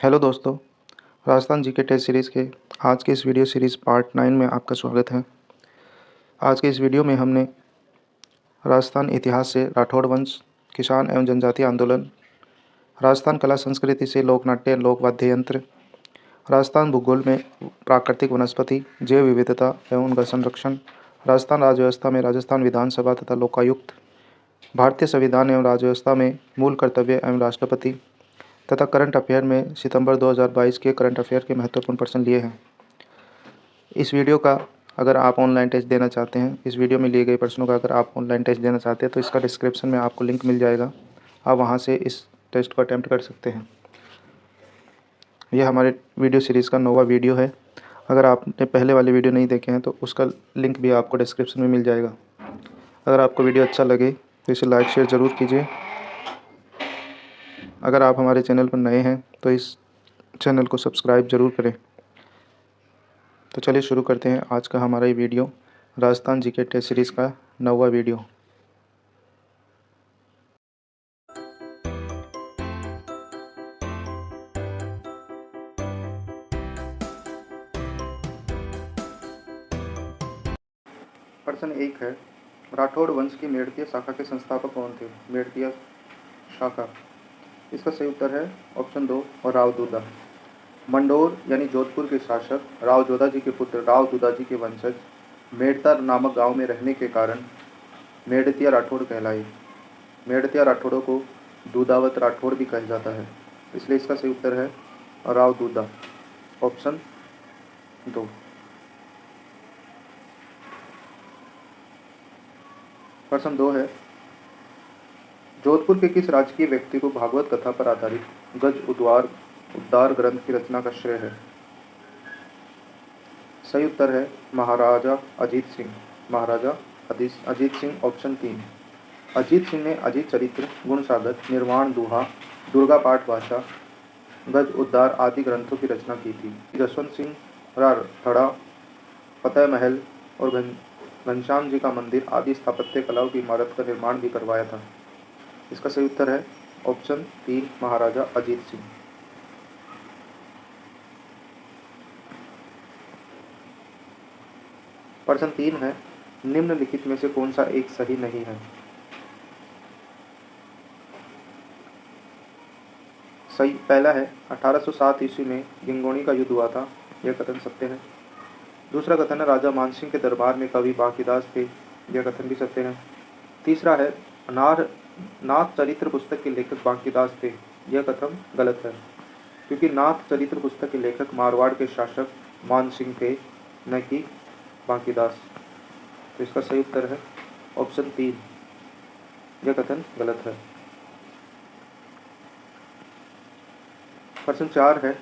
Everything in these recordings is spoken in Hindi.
हेलो दोस्तों, राजस्थान जीके टेस्ट सीरीज़ के आज के इस वीडियो सीरीज़ पार्ट 9 में आपका स्वागत है। आज के इस वीडियो में हमने राजस्थान इतिहास से राठौड़ वंश, किसान एवं जनजातीय आंदोलन, राजस्थान कला संस्कृति से लोक नाट्य, लोक वाद्य यंत्र, राजस्थान भूगोल में प्राकृतिक वनस्पति, जैव विविधता एवं उनका संरक्षण, राजस्थान राज्य व्यवस्था में राजस्थान विधानसभा तथा लोकायुक्त, भारतीय संविधान एवं राज्य व्यवस्था में मूल कर्तव्य एवं राष्ट्रपति तथा करंट अफेयर में सितंबर 2022 के करंट अफेयर के महत्वपूर्ण प्रश्न लिए हैं। इस वीडियो का अगर आप ऑनलाइन टेस्ट देना चाहते हैं, इस वीडियो में लिए गए प्रश्नों का अगर आप ऑनलाइन टेस्ट देना चाहते हैं तो इसका डिस्क्रिप्शन में आपको लिंक मिल जाएगा। आप वहां से इस टेस्ट को अटैम्प्ट कर सकते हैं। यह हमारे वीडियो सीरीज़ का 9वां वीडियो है। अगर आपने पहले वाले वीडियो नहीं देखे हैं तो उसका लिंक भी आपको डिस्क्रिप्शन में मिल जाएगा। अगर आपको वीडियो अच्छा लगे तो इसे लाइक शेयर ज़रूर कीजिए। अगर आप हमारे चैनल पर नए हैं तो इस चैनल को सब्सक्राइब ज़रूर करें। तो चलिए शुरू करते हैं आज का हमारा ये video, Rajasthan GK test series का 9वां वीडियो। प्रश्न 1 है, राठौड़ वंश की मेड़तीय शाखा के संस्थापक कौन थे? मेड़तीय शाखा, इसका सही उत्तर है ऑप्शन 2 और राव दूधा। मंडोर यानी जोधपुर के शासक राव जोधा जी के पुत्र राव दूधा जी के वंशज मेड़ता नामक गांव में रहने के कारण मेड़तिया राठौड़ कहलाए। मेड़तिया राठौड़ों को दूधावत राठौड़ भी कहा जाता है, इसलिए इसका सही उत्तर है राव दूधा, ऑप्शन 2। प्रश्न 2 है, जोधपुर के किस राजकीय व्यक्ति को भागवत कथा पर आधारित गज उद्धार ग्रंथ की रचना का श्रेय है? सही उत्तर है महाराजा अजीत सिंह। महाराजा अजीत सिंह, ऑप्शन 3। अजीत सिंह ने अजीत चरित्र, गुण सागर, निर्वाण दुहा, दुर्गा पाठ भाषा, गज उद्धार आदि ग्रंथों की रचना की थी। जसवंत सिंह राठौड़ा फतेह महल और घनश्याम जी का मंदिर आदि स्थापत्य कलाओं की इमारत का निर्माण भी करवाया था। इसका सही उत्तर है ऑप्शन 3 महाराजा अजीत सिंह। प्रश्न 3 है, निम्नलिखित में से कौन सा एक सही नहीं है? सही पहला है 1807 ईस्वी में गिंगोणी का युद्ध हुआ था, यह कथन सत्य है। दूसरा कथन है राजा मानसिंह के दरबार में कवि बांकीदास थे, यह कथन भी सत्य है। तीसरा है नाथ चरित्र पुस्तक के लेखक बांकीदास थे, यह कथन गलत है, क्योंकि नाथ चरित्र पुस्तक के लेखक मारवाड़ के शासक मानसिंह थे, न कि बांकीदास। तो इसका सही उत्तर है ऑप्शन 3, यह कथन गलत है। प्रश्न 4 है,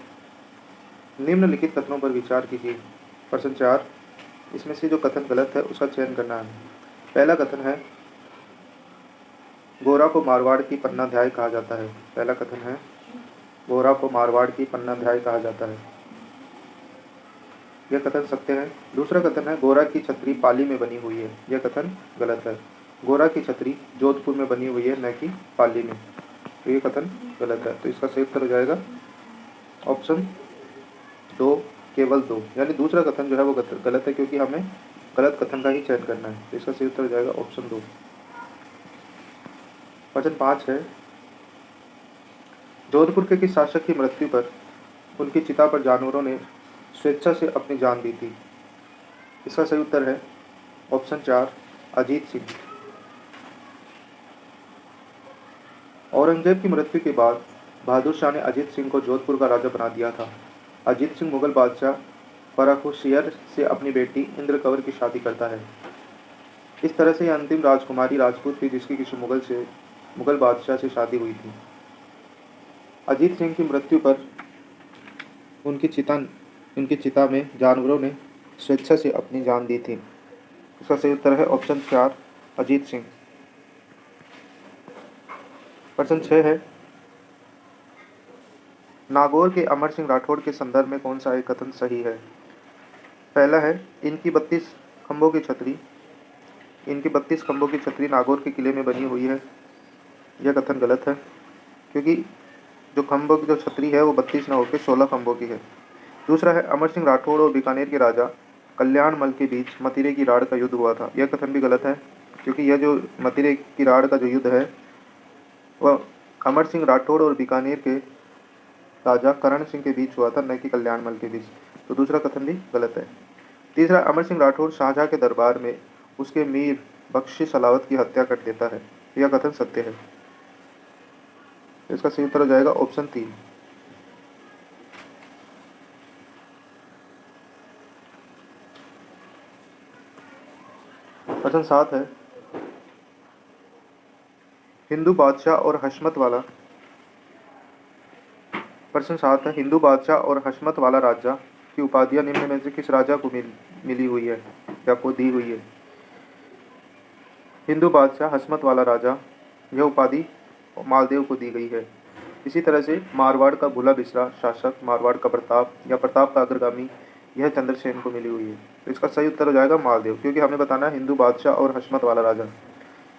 निम्नलिखित कथनों पर विचार कीजिए। प्रश्न 4, इसमें से जो कथन गलत है उसका चयन करना है। पहला कथन है गोरा को मारवाड़ की पन्नाध्याय कहा जाता है। पहला कथन है गोरा को मारवाड़ की पन्नाध्याय कहा जाता है, यह कथन सत्य है। दूसरा कथन है गोरा की छतरी पाली में बनी हुई है, यह कथन गलत है। गोरा की छतरी जोधपुर में बनी हुई है, न कि पाली में, तो यह कथन गलत है। तो इसका सही उत्तर हो जाएगा ऑप्शन 2, केवल 2, यानी दूसरा कथन जो है वो गलत है, क्योंकि हमें गलत कथन का ही चयन करना है। तो इसका सही उत्तर हो जाएगा ऑप्शन 2। प्रश्न 5 है, जोधपुर के किस शासक की मृत्यु पर उनकी चिता पर जानवरों ने स्वेच्छा से अपनी जान दी थी? इसका सही उत्तर है ऑप्शन 4 अजीत सिंह। औरंगजेब की मृत्यु के बाद बहादुर शाह ने अजीत सिंह को जोधपुर का राजा बना दिया था। अजीत सिंह मुगल बादशाह फर्रुखसियर से अपनी बेटी इंद्र कंवर की शादी करता है। इस तरह से यह अंतिम राजकुमारी राजपूत थी जिसकी किसी मुगल बादशाह से शादी हुई थी। अजीत सिंह की मृत्यु पर उनकी चिता में जानवरों ने स्वेच्छा से अपनी जान दी थी। इसका सही उत्तर है ऑप्शन 4 अजीत सिंह। प्रश्न 6 है, नागौर के अमर सिंह राठौड़ के संदर्भ में कौन सा एक कथन सही है? पहला है इनकी 32 खंभों की छतरी नागौर के किले में बनी हुई है, यह कथन गलत है, क्योंकि जो खंभों की जो छतरी है वो 32 न होकर 16 खंभों की है। दूसरा है अमर सिंह राठौड़ और बीकानेर के राजा कल्याण मल के बीच मतिरे की राड़ का युद्ध हुआ था। यह कथन भी गलत है, क्योंकि यह जो मतिरे की राड़ का जो युद्ध है वह अमर सिंह राठौड़ और बीकानेर के राजा करण सिंह के बीच हुआ था, न कि कल्याण मल के बीच। तो दूसरा कथन भी गलत है। तीसरा, अमर सिंह राठौड़ शाहजहां के दरबार में उसके मीर बख्शी सलावत की हत्या कर देता है। यह कथन सत्य है। इसका सही उत्तर हो जाएगा ऑप्शन 3। प्रश्न 7 है, हिंदू बादशाह और हशमत वाला प्रश्न 7 है, हिंदू बादशाह और हशमत वाला राजा की उपाधियां निम्न में से किस राजा को मिली हुई है या को दी हुई है? हिंदू बादशाह हशमत वाला राजा, यह उपाधि मालदेव को दी गई है। इसी तरह से मारवाड़ का भूला बिसरा शासक, मारवाड़ का प्रताप या प्रताप का अग्रगामी, यह चंद्रसेन को मिली हुई है। तो इसका सही उत्तर हो जाएगा मालदेव, क्योंकि हमें बताना है हिंदू बादशाह और हशमत वाला राजा,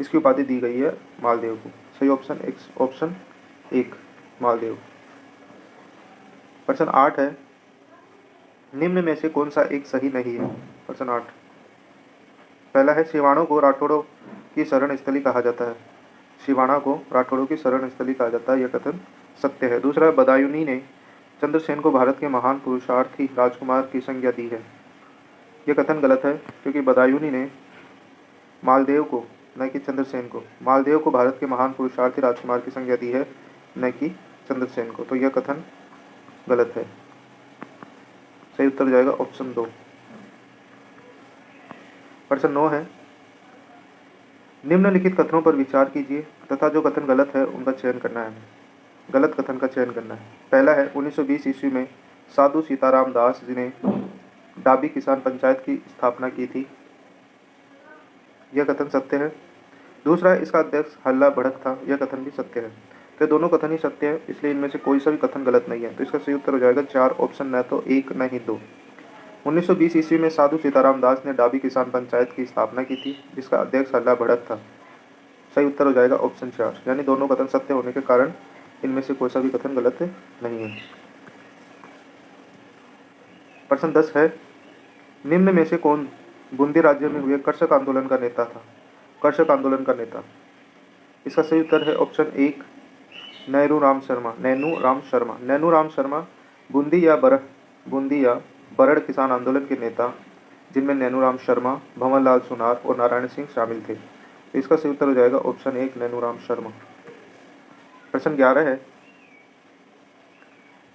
इसकी उपाधि दी गई है मालदेव को। सही ऑप्शन 1 मालदेव। प्रश्न 8 है, निम्न में से कौन सा एक सही नहीं है? प्रश्न 8, पहला है, सिवाणों को राठौड़ों की शरण स्थली कहा जाता है। सिवाणा को राठौड़ों की शरण स्थली कहा जाता है, यह कथन सत्य है। दूसरा, बदायूंनी ने चंद्रसेन को भारत के महान पुरुषार्थी राजकुमार की संज्ञा दी है। यह कथन गलत है, क्योंकि बदायूंनी ने मालदेव को, न कि चंद्रसेन को, मालदेव को भारत के महान पुरुषार्थी राजकुमार की संज्ञा दी है, न कि चंद्रसेन को। तो यह कथन गलत है। सही उत्तर हो जाएगा ऑप्शन 2। प्रश्न 9 है, निम्नलिखित कथनों पर विचार कीजिए तथा जो कथन गलत है उनका चयन करना है। गलत कथन का चयन करना है। पहला है, 1920 ईस्वी में साधु सीताराम दास जी ने डाबी किसान पंचायत की स्थापना की थी। यह कथन सत्य है। दूसरा है, इसका अध्यक्ष हल्ला भड़क था। यह कथन भी सत्य है। तो दोनों कथन ही सत्य है, इसलिए इनमें से कोई सा भी कथन गलत नहीं है। तो इसका सही उत्तर हो जाएगा 4 ऑप्शन, न तो 1 न ही 2। 1920 ईस्वी में साधु सीताराम दास ने डाबी किसान पंचायत की स्थापना की थी, जिसका अध्यक्ष हल्ला भड़क था। सही उत्तर हो जाएगा ऑप्शन 4, यानी दोनों कथन सत्य होने के कारण इनमें से कोई सा भी कथन गलत नहीं है। प्रश्न 10 है, निम्न में से कौन बूंदी राज्य में हुए कर्षक आंदोलन का नेता था? कर्षक आंदोलन का नेता, इसका सही उत्तर है ऑप्शन 1 नैनूराम शर्मा। नैनूराम शर्मा बूंदी या बरड़ किसान आंदोलन के नेता, जिनमें नैनूराम शर्मा, भंवरलाल सुनार और नारायण सिंह शामिल थे। इसका सही उत्तर हो जाएगा ऑप्शन 1 नैनूराम शर्मा। प्रश्न 11 है,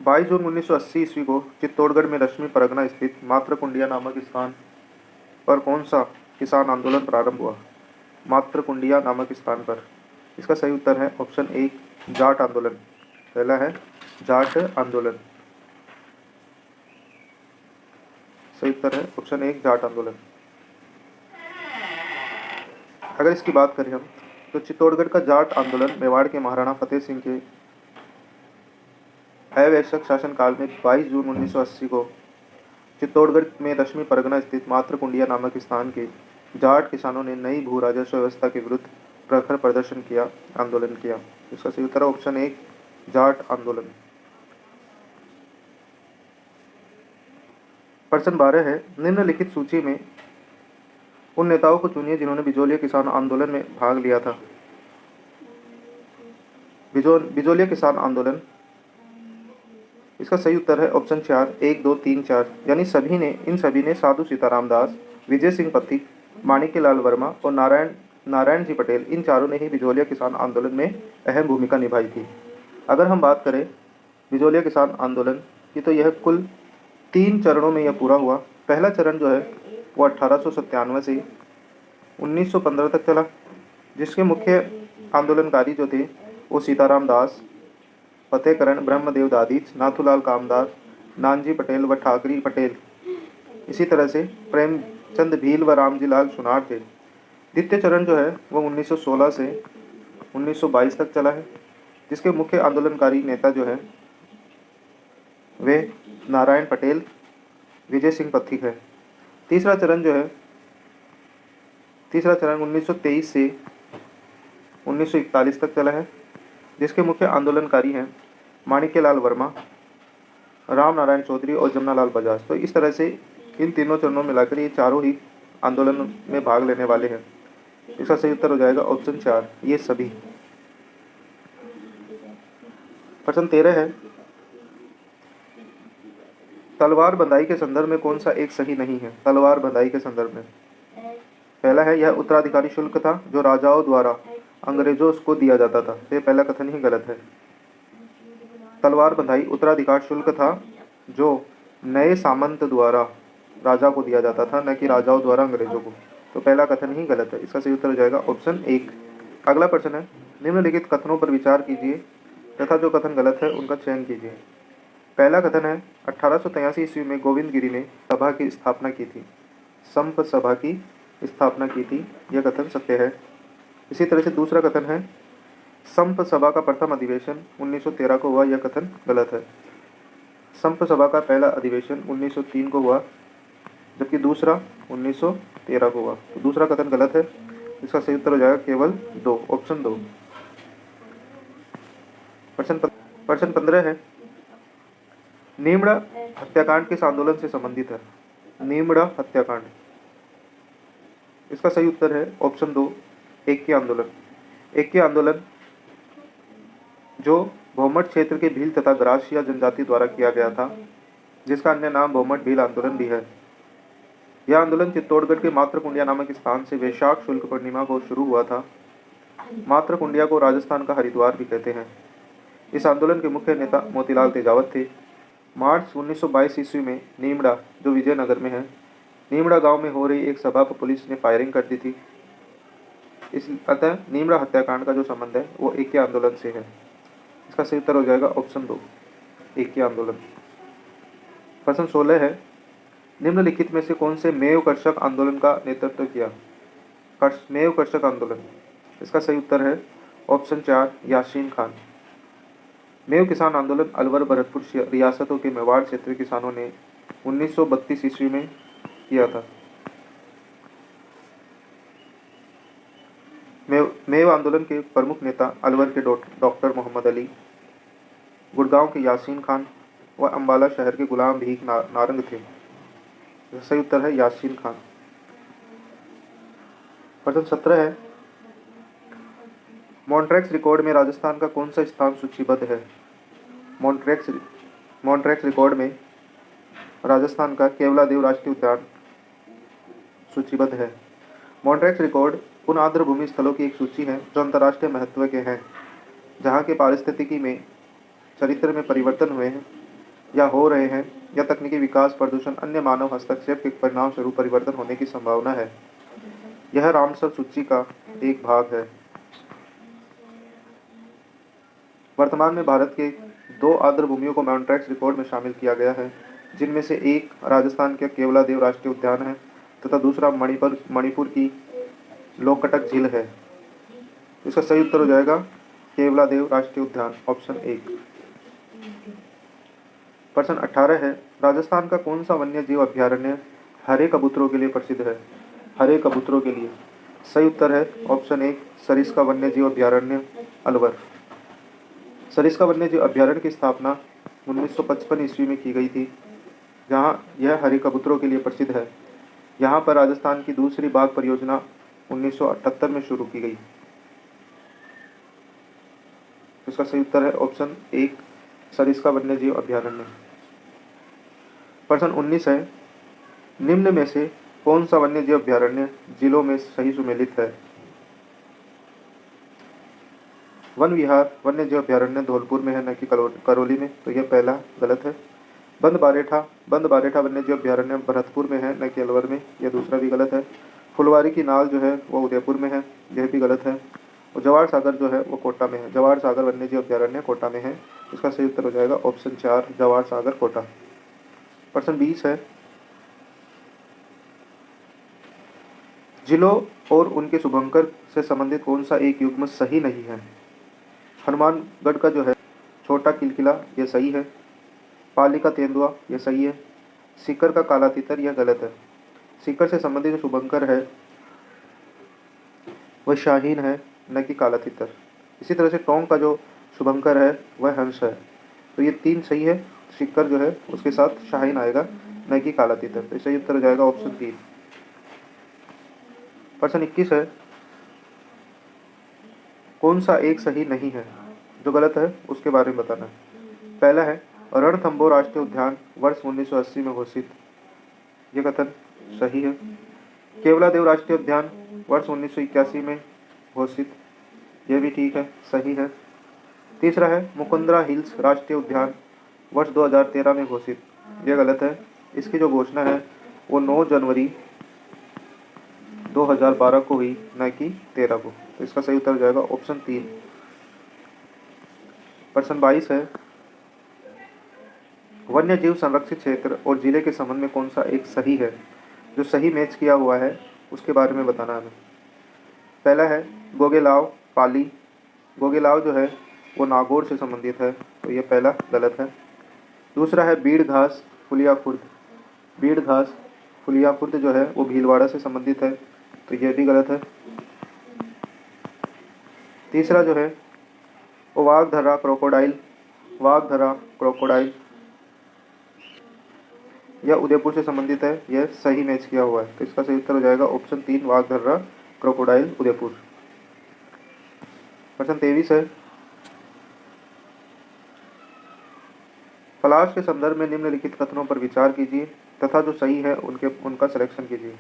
22 जून 1980 ईस्वी को चित्तौड़गढ़ में रश्मि परगना स्थित मातृकुंडिया नामक स्थान पर कौन सा किसान आंदोलन प्रारंभ हुआ? मातृकुंडिया नामक स्थान पर। इसका सही उत्तर है ऑप्शन 1 जाट आंदोलन। पहला है जाट आंदोलन। सही उत्तर है ऑप्शन 1 जाट आंदोलन। अगर इसकी बात करें हम, तो चित्तौड़गढ़ का जाट आंदोलन मेवाड़ के महाराणा फतेह सिंह के अवैशक शासनकाल में 22 जून 1980 को चित्तौड़गढ़ में रश्मि परगना स्थित मातृकुंडिया नामक स्थान के जाट किसानों ने नई भू राजस्व व्यवस्था के विरुद्ध प्रखर प्रदर्शन किया, आंदोलन किया। इसका सही उत्तर ऑप्शन 1 जाट आंदोलन। प्रश्न 12 है, निम्नलिखित सूची में उन नेताओं को चुनिए जिन्होंने बिजोलिया किसान आंदोलन में भाग लिया था। बिजोलिया किसान आंदोलन, इसका सही उत्तर है ऑप्शन 4 1 2 3 4, यानी इन सभी ने साधु सीताराम दास, विजय सिंह पथिक, माणिक्यलाल वर्मा और नारायण जी पटेल, इन चारों ने ही बिजोलिया किसान आंदोलन में अहम भूमिका निभाई थी। अगर हम बात करें बिजोलिया किसान आंदोलन की, तो यह कुल 3 चरणों में यह पूरा हुआ। पहला चरण जो है वो 1897 से 1915 तक चला, जिसके मुख्य आंदोलनकारी जो थे वो सीताराम दास, फतेहकरण ब्रह्मदेव दादीच, नाथूलाल कामदार, नानजी पटेल व ठाकरी पटेल। इसी तरह से प्रेमचंद भील व रामजीलाल सुनार थे। द्वितीय चरण जो है वो 1916 से 1922 तक चला है, जिसके मुख्य आंदोलनकारी नेता जो है वे नारायण पटेल, विजय सिंह पथिक है। तीसरा चरण 1923 से 1941 तक चला है, जिसके मुख्य आंदोलनकारी हैं माणिक्यलाल वर्मा, राम नारायण चौधरी और जमनालाल बजाज। तो इस तरह से इन तीनों चरणों में मिलाकर ये चारों ही आंदोलन में भाग लेने वाले हैं। इसका सही उत्तर हो जाएगा ऑप्शन 4, ये सभी। प्रश्न 13 है, तलवार बंधाई के संदर्भ में कौन सा एक सही नहीं है? तलवार बंधाई के संदर्भ में पहला है, यह उत्तराधिकारी शुल्क था जो राजाओं द्वारा अंग्रेजों को दिया जाता था। तो ये पहला कथन ही गलत है। तलवार बंधाई उत्तराधिकार शुल्क था जो नए सामंत द्वारा राजा को दिया जाता था, न कि राजाओं द्वारा अंग्रेजों को। तो पहला कथन ही गलत है। इसका सही उत्तर हो जाएगा ऑप्शन 1। अगला प्रश्न है, निम्नलिखित कथनों पर विचार कीजिए तथा जो कथन गलत है उनका चयन कीजिए। पहला कथन है, 1883 ईस्वी में गोविंद गिरी ने सभा की स्थापना की थी, संप सभा की स्थापना की थी। यह कथन सत्य है। इसी तरह से दूसरा कथन है, संप सभा का प्रथम अधिवेशन 1913 को हुआ। यह कथन गलत है। संप सभा का पहला अधिवेशन 1903 को हुआ, जबकि दूसरा 1913 को हुआ। तो दूसरा कथन गलत है। इसका सही उत्तर हो जाएगा केवल 2, ऑप्शन 2। प्रश्न 15 है, नीमड़ा हत्याकांड किस आंदोलन से संबंधित है? नीमड़ा हत्याकांड, इसका सही उत्तर है ऑप्शन 2, ऐक्य आंदोलन। ऐक्य आंदोलन जो भौमट क्षेत्र के भील तथा ग्रासिया जनजाति द्वारा किया गया था, जिसका अन्य नाम भौमट भील आंदोलन भी है। यह आंदोलन चित्तौड़गढ़ के मातृकुंडिया नामक स्थान से वैशाख शुक्ल पूर्णिमा को शुरू हुआ था। मातृकुंडिया को राजस्थान का हरिद्वार भी कहते हैं। इस आंदोलन के मुख्य नेता मोतीलाल तेजावत थे। मार्च 1922 ईस्वी में नीमड़ा, जो विजयनगर में है, नीमड़ा गांव में हो रही एक सभा पर पुलिस ने फायरिंग कर दी थी। अतः नीमड़ा हत्याकांड का जो संबंध है वो ऐक्य आंदोलन से है। इसका सही उत्तर हो जाएगा ऑप्शन 2, ऐक्य आंदोलन। प्रश्न 16 है, निम्नलिखित में से कौन से मेव कर्षक आंदोलन का नेतृत्व किया? मेव कर्षक आंदोलन, इसका सही उत्तर है ऑप्शन 4, यासीन खान। मेव किसान आंदोलन अलवर भरतपुर रियासतों के मेवाड़ क्षेत्र के किसानों ने 1932 ईस्वी में किया था। मेव आंदोलन के प्रमुख नेता अलवर के डॉक्टर मोहम्मद अली, गुड़गांव के यासीन खान व अम्बाला शहर के गुलाम भीख नारंग थे। सही उत्तर है यासीन खान। प्रश्न 17 है, मॉन्ट्रैक्स रिकॉर्ड में राजस्थान का कौन सा स्थान सूचीबद्ध है? मॉन्ट्रैक्स रिकॉर्ड में राजस्थान का केवलादेव राष्ट्रीय उद्यान सूचीबद्ध है। मॉन्ट्रैक्स रिकॉर्ड उन आर्द्रभूमि स्थलों की एक सूची है जो अंतर्राष्ट्रीय महत्व के हैं, जहाँ के पारिस्थितिकी में चरित्र में परिवर्तन हुए हैं या हो रहे हैं, या तकनीकी विकास, प्रदूषण, अन्य मानव हस्तक्षेप के परिणाम स्वरूप परिवर्तन होने की संभावना है। यह रामसर सूची का एक भाग है। वर्तमान में भारत के 2 आर्द्रभूमियों को मॉन्ट्रैक्स रिकॉर्ड में शामिल किया गया है, जिनमें से एक राजस्थान के केवलादेव राष्ट्रीय उद्यान है तथा दूसरा मणिपुर की लोकटक झील है। इसका सही उत्तर हो जाएगा केवलादेव राष्ट्रीय उद्यान, ऑप्शन 1। प्रश्न 18 है, राजस्थान का कौन सा वन्य जीव अभ्यारण्य हरे कबूतरों के लिए प्रसिद्ध है? हरे कबूतरों के लिए सही उत्तर है ऑप्शन 1, सरिस्का वन्य जीव अभ्यारण्य अलवर। सरिस्का वन्य जीव अभ्यारण्य की स्थापना 1955 ईस्वी में की गई थी, जहाँ यह हरे कबूतरों के लिए प्रसिद्ध है। यहाँ पर राजस्थान की दूसरी बाघ परियोजना 1978 में शुरू की गई। इसका सही उत्तर है ऑप्शन 1, सरिस्का वन्यजीव अभ्यारण्य। प्रश्न 19 है, निम्न में से कौन सा वन्यजीव अभ्यारण्य जिलों में सही सुमेलित है? वन विहार वन्यजीव अभ्यारण्य धौलपुर में है, न कि करौली में। तो यह पहला गलत है। बंद बारेठा वन्यजीव अभ्यारण्य भरतपुर में है, न कि अलवर में। यह दूसरा भी गलत है। फुलवारी की नाल जो है वो उदयपुर में है, यह भी गलत है। और जवार सागर जो है वो कोटा में है। जवार सागर वन्यजीव अभ्यारण्य कोटा में है। इसका सही उत्तर हो जाएगा ऑप्शन 4, जवार सागर कोटा। प्रश्न 20 है, जिलों और उनके शुभंकर से संबंधित कौन सा एक युग्म सही नहीं है? हनुमानगढ़ का जो है छोटा किलकिला, यह सही है। पाली का तेंदुआ, यह सही है। सीकर का काला तितर, यह गलत है। सीकर से संबंधित जो शुभंकर है वह शाहीन है, न कि काला तितर। इसी तरह से टोंक का जो शुभंकर है वह हंस है। तो ये 3 सही है। शिक्कर जो है उसके साथ शाहीन आएगा, न कि काला तीतर। तो सही उत्तर हो जाएगा ऑप्शन 3। प्रश्न 21 है, कौन सा एक सही नहीं है? जो गलत है उसके बारे में बताना है। पहला है, रणथंभौर राष्ट्रीय उद्यान वर्ष 1980 में घोषित। ये कथन सही है। केवलादेव राष्ट्रीय उद्यान वर्ष 1981 में घोषित। यह भी ठीक है, सही है। तीसरा है, मुकुंदरा हिल्स राष्ट्रीय उद्यान वर्ष 2013 में घोषित। यह गलत है। इसकी जो घोषणा है वो 9 जनवरी 2012 को हुई, न कि 13 को। तो इसका सही उत्तर हो जाएगा ऑप्शन 3। प्रश्न 22 है, वन्य जीव संरक्षित क्षेत्र और जिले के संबंध में कौन सा एक सही है? जो सही मैच किया हुआ है उसके बारे में बताना है हमें। पहला है, गोगेलाव पाली। गोगेलाव जो है वो नागौर से संबंधित है, तो ये पहला गलत है। दूसरा है, बीड़ घास फुलिया खुर्द। बीड़ घास फुलिया खुर्द जो है वो भीलवाड़ा से संबंधित है, तो यह भी गलत है। तीसरा जो है वो वाघधरा क्रोकोडाइल। वाघधरा क्रोकोडाइल यह उदयपुर से संबंधित है, यह सही मैच किया हुआ है। तो इसका सही उत्तर हो जाएगा ऑप्शन 3, वाघधरा क्रोकोडाइल उदयपुर। प्रश्न 23 है, पलाश के संदर्भ में निम्नलिखित कथनों पर विचार कीजिए तथा जो सही है उनका सिलेक्शन कीजिए।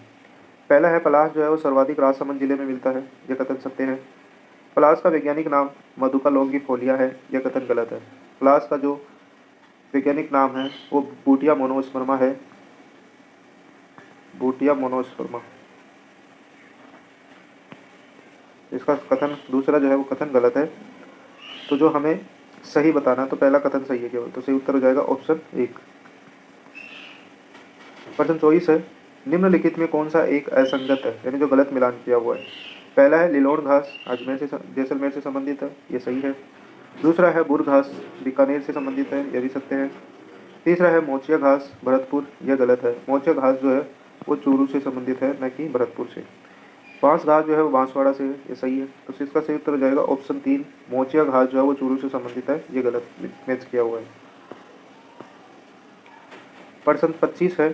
पहला है, पलाश जो है वो सर्वाधिक राजसमंद जिले में मिलता है। यह कथन सत्य है। पलाश का वैज्ञानिक नाम मधुका लोंगिफोलिया है। यह कथन गलत है। पलाश का जो वैज्ञानिक नाम है वो बूटिया मोनोस्पर्मा है। बूटिया मोनोस्पर्मा। इसका कथन दूसरा जो है वो कथन गलत है। तो जो हमें सही बताना, तो पहला कथन सही है केवल, तो सही उत्तर हो जाएगा ऑप्शन 1। प्रश्न 24 है, निम्नलिखित में कौन सा एक असंगत है, यानी जो गलत मिलान किया हुआ है? पहला है, लिलोड़ घास अजमेर से जैसलमेर से संबंधित है। ये सही है। दूसरा है, बुर घास बीकानेर से संबंधित है। यह भी सत्य है। तीसरा है, मोचिया घास भरतपुर। यह गलत है। मोचिया घास जो है वो चूरू से संबंधित है, न कि भरतपुर से। बांस घास जो है वो बांसवाड़ा से है। ये सही है। तो इसका सही उत्तर हो जाएगा ऑप्शन 3, मोचिया घास जो है वो चूरू से संबंधित है। ये गलत मैच किया हुआ है। प्रश्न 25 है,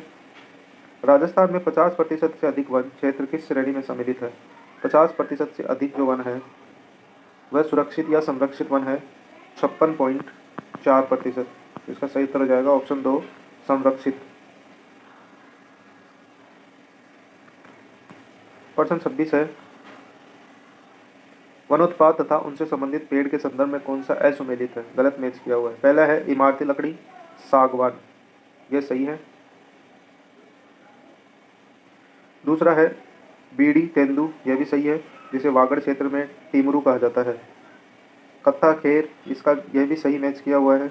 राजस्थान में 50% से अधिक वन क्षेत्र किस श्रेणी में सम्मिलित है? 50% से अधिक जो वन है वह सुरक्षित या संरक्षित वन है। 56.4%। इसका सही उत्तर हो जाएगा ऑप्शन 2, संरक्षित। प्रश्न 26 है, वनोत्पाद तथा उनसे संबंधित पेड़ के संदर्भ में कौन सा असुमेलित है? गलत मैच किया हुआ है। पहला है, इमारती लकड़ी सागवान। यह सही है। दूसरा है, बीड़ी तेंदू। यह भी सही है, जिसे वागड़ क्षेत्र में टीमरू कहा जाता है। कत्था खेर, इसका यह भी सही मैच किया हुआ है।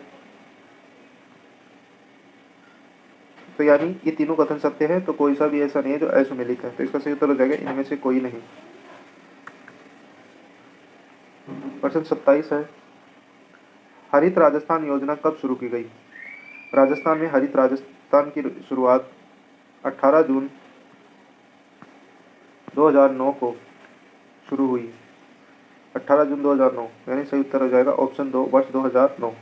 तो यानी ये तीनों कथन सत्य है, तो कोई सा भी ऐसा नहीं है जो असुमेलित है। तो इसका सही उत्तर हो जाएगा इनमें से कोई नहीं। प्रश्न 27 है, हरित राजस्थान योजना कब शुरू की गई? राजस्थान में हरित राजस्थान की शुरुआत 18 जून 2009 को शुरू हुई। 18 जून 2009, यानी सही उत्तर हो जाएगा ऑप्शन 2, वर्ष 2009।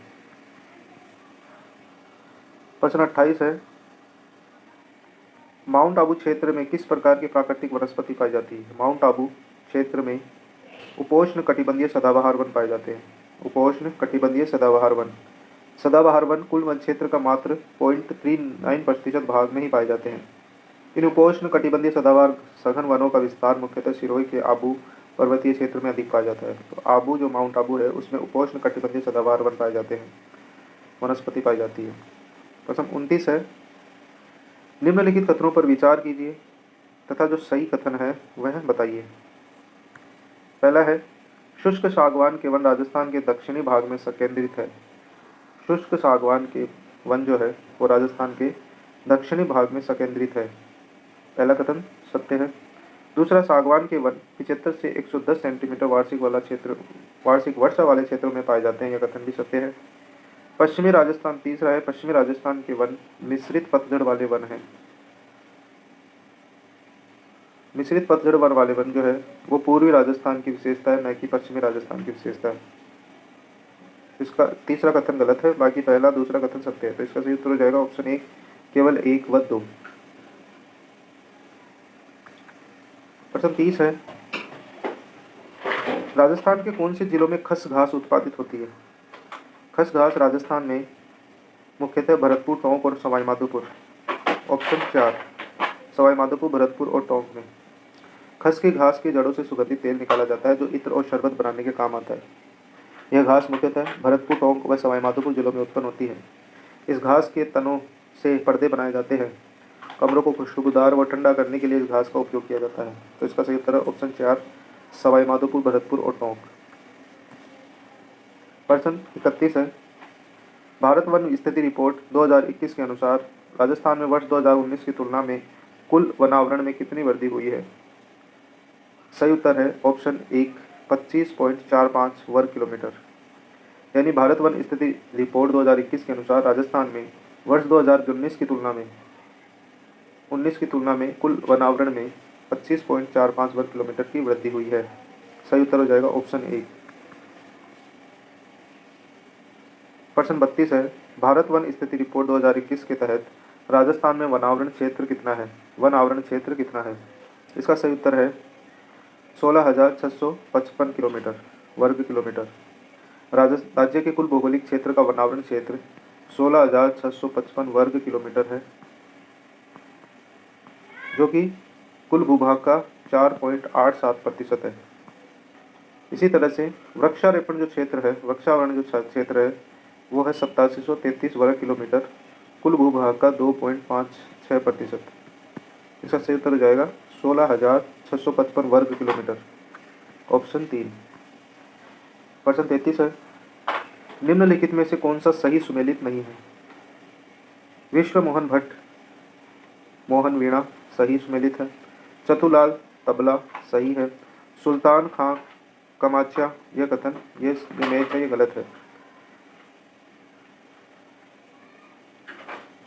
प्रश्न 28 है, माउंट आबू क्षेत्र में किस प्रकार की प्राकृतिक वनस्पति पाई जाती है? माउंट आबू क्षेत्र में उपोष्ण कटिबंधीय सदाबहार वन पाए जाते हैं। उपोष्ण कटिबंधीय सदाबहार वन। सदाबहार वन कुल वन क्षेत्र का मात्र 0.39% भाग में ही पाए जाते हैं। इन उपोष्ण कटिबंधीय सदाबहार सघन वनों का विस्तार मुख्यतः सिरोही के आबू पर्वतीय क्षेत्र में अधिक पाया जाता है। तो आबू जो माउंट आबू है उसमें उपोष्ण कटिबंधीय सदाबहार वन पाए जाते हैं, वनस्पति पाई जाती है। प्रश्न 29 है, निम्नलिखित कथनों पर विचार कीजिए तथा जो सही कथन है वह बताइए। पहला है, शुष्क सागवान के वन राजस्थान के दक्षिणी भाग में संकेंद्रित है। शुष्क सागवान के वन जो है वो राजस्थान के दक्षिणी भाग में संकेंद्रित है। पहला कथन सत्य है। दूसरा, सागवान के वन 75 से 110 सेंटीमीटर वार्षिक वर्षा वाले क्षेत्रों में पाए जाते हैं। यह कथन भी सत्य है। पश्चिमी राजस्थान, तीसरा है, पश्चिमी राजस्थान के वन मिश्रित पतझड़ वाले वन हैं। मिश्रित पतझड़ वन वाले वन जो है वो पूर्वी राजस्थान की विशेषता है, न कि पश्चिमी राजस्थान की विशेषता है। इसका तीसरा कथन गलत है, बाकी पहला दूसरा कथन सत्य है। तो इसका सही उत्तर हो जाएगा ऑप्शन 1, केवल 1 व 2। प्रश्न 30 है, राजस्थान के कौन से जिलों में खस घास उत्पादित होती है? खस घास राजस्थान में मुख्यतः भरतपुर, टोंक और सवाई माधोपुर। ऑप्शन 4, सवाई माधोपुर, भरतपुर और टोंक में। खस की घास की जड़ों से सुगंधित तेल निकाला जाता है जो इत्र और शरबत बनाने के काम आता है। यह घास मुख्यतः भरतपुर, टोंक व सवाई माधोपुर जिलों में उत्पन्न होती है। इस घास के तनों से पर्दे बनाए जाते हैं। कमरों को खुशबूदार व ठंडा करने के लिए इस घास का उपयोग किया जाता है। तो इसका सही उत्तर है ऑप्शन 4, सवाई माधोपुर, भरतपुर और टोंक। प्रश्न 31 है, भारत वन स्थिति रिपोर्ट 2021 के अनुसार राजस्थान में वर्ष 2019 की तुलना में कुल वनावरण में कितनी वृद्धि हुई है? सही उत्तर है ऑप्शन 1, 25.45 वर्ग किलोमीटर। यानी भारत वन स्थिति रिपोर्ट 2021 के अनुसार राजस्थान में वर्ष 2019 की तुलना में कुल वनावरण में 25.45 वर्ग किलोमीटर की वृद्धि हुई है। सही उत्तर हो जाएगा ऑप्शन 1। प्रश्न 32 है, भारत वन स्थिति रिपोर्ट 2021 के तहत राजस्थान में वनावरण क्षेत्र कितना है? वन क्षेत्र कितना है? इसका सही उत्तर है 16,655 किलोमीटर वर्ग किलोमीटर। राज्य के कुल भौगोलिक क्षेत्र का वनावरण क्षेत्र 16,655 वर्ग किलोमीटर है, जो कि कुल भूभाग का 4.87% है। इसी तरह से वृक्षारोपण जो क्षेत्र है, वृक्षावरण जो क्षेत्र है वो है 8733 वर्ग किलोमीटर, कुल भूभाग का 2.56%। इसका सही उत्तर हो जाएगा 16,655 वर्ग किलोमीटर, ऑप्शन 3। प्रश्न 33 है, निम्नलिखित में से कौन सा सही सुमेलित नहीं है? विश्व मोहन भट्ट मोहन वीणा सही सुमेलित है। चतुलाल तबला सही है। सुल्तान खां कमाच्या यह कथन ये इमेज है, ये गलत है।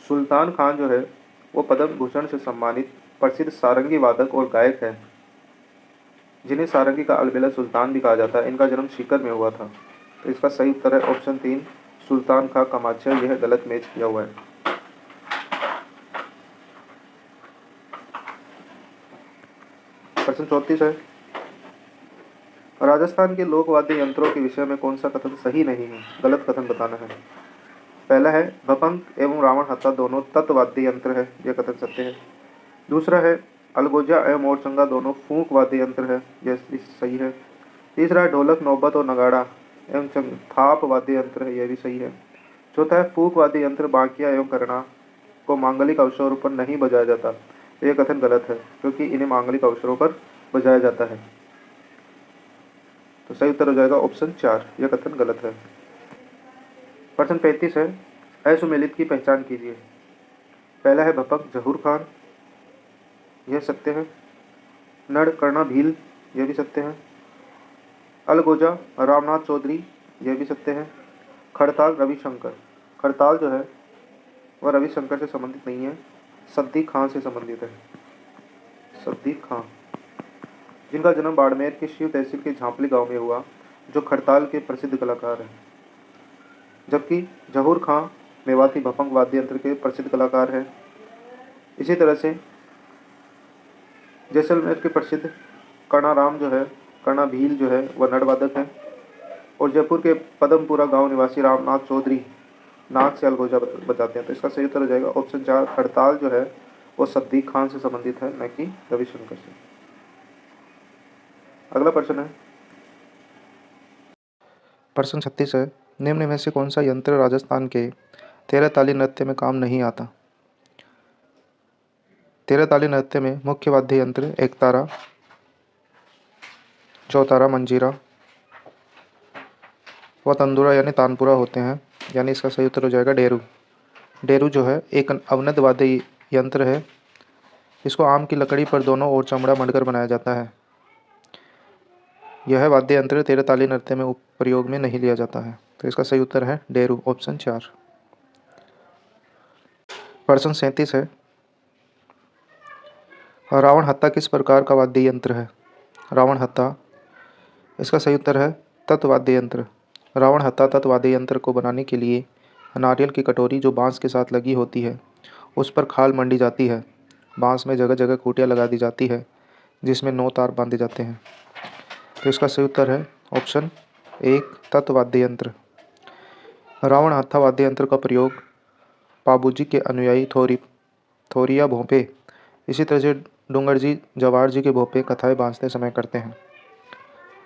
सुल्तान खान जो है वो पद्म भूषण से सम्मानित प्रसिद्ध सारंगी वादक और गायक है, जिन्हें सारंगी का अलबेला सुल्तान भी कहा जाता है। इनका जन्म सीकर में हुआ था। तो इसका सही उत्तर है ऑप्शन 3, सुल्तान खां कमाच्या। यह गलत मैच किया हुआ है। प्रश्न 34 है, राजस्थान के लोक वाद्य यंत्रों के विषय में कौन सा कथन सही नहीं है? गलत कथन बताना है। पहला है, भपंग एवं रावण हत्था दोनों तत्वाद्य यंत्र है, यह कथन सत्य है। दूसरा है, अलगोजा एवं ओरचंगा दोनों फूंक वाद्य यंत्र है, यह भी सही है। तीसरा है, ढोलक, नौबत और नगाड़ा एवं थाप वाद्य यंत्र है, यह भी सही है। चौथा है, फूंक वाद्य यंत्र बांकिया एवं करना को मांगलिक अवसरों पर नहीं बजाया जाता, यह कथन गलत है क्योंकि इन्हें मांगलिक अवसरों पर बजाया जाता है। तो सही उत्तर हो जाएगा ऑप्शन 4, यह कथन गलत है। प्रश्न 35 है, असुमेलित की पहचान कीजिए। पहला है भपक जहूर खान, यह सत्य है। नड़ कर्णा भील, यह भी सत्य है। अलगोजा रामनाथ चौधरी, यह भी सत्य है। खड़ताल रविशंकर, खड़ताल जो है वह रविशंकर से संबंधित नहीं है, सद्दीक खान से संबंधित है। सद्दीक खान जिनका जन्म बाड़मेर के शिव तहसील के झांपली गांव में हुआ, जो खड़ताल के प्रसिद्ध कलाकार हैं। जबकि जहूर खां मेवाती भपंग वाद्य यंत्र के प्रसिद्ध कलाकार हैं। इसी तरह से जैसलमेर के प्रसिद्ध कर्णाराम जो है, कर्णा भील जो है वह नड़वादक है। और जयपुर के पदमपुरा गांव निवासी रामनाथ चौधरी नाक से अलगोजा बजाते हैं। तो इसका सही उत्तर हो जाएगा ऑप्शन 4, खड़ताल जो है वो सद्दीक खान से संबंधित है, न कि रविशंकर से। अगला प्रश्न है, प्रश्न 36 है, निम्न में से कौन सा यंत्र राजस्थान के 13 ताली नृत्य में काम नहीं आता? 13 ताली नृत्य में मुख्य वाद्य यंत्र एकतारा, चौतारा, मंजीरा व तंदूरा यानी तानपुरा होते हैं। यानी इसका सही उत्तर हो जाएगा डेरू। डेरू जो है एक अवनद वाद्य यंत्र है। इसको आम की लकड़ी पर दोनों ओर चमड़ा मढ़कर बनाया जाता है। यह वाद्य यंत्र 13 ताली नृत्य में प्रयोग में नहीं लिया जाता है। तो इसका सही उत्तर है डेरू, ऑप्शन 4। प्रश्न 37 है, रावण हत्था किस प्रकार का वाद्य यंत्र है? रावण हत्था, इसका सही उत्तर है तत्वाद्य यंत्र। रावण हत्था तत्व वाद्य यंत्र को बनाने के लिए नारियल की कटोरी जो बांस के साथ लगी होती है उस पर खाल मंडी जाती है। बांस में जगह जगह खूंटियाँ लगा दी जाती है जिसमें 9 तार बांधे जाते हैं। तो इसका सही उत्तर है ऑप्शन 1 तत्व वाद्य यंत्र। रावण हत्था वाद्य यंत्र का प्रयोग पाबूजी के अनुयायी थोरिया भोपे, इसी तरह से डूंगर जी जवार जी के भोपे कथाएं बांधते समय करते हैं।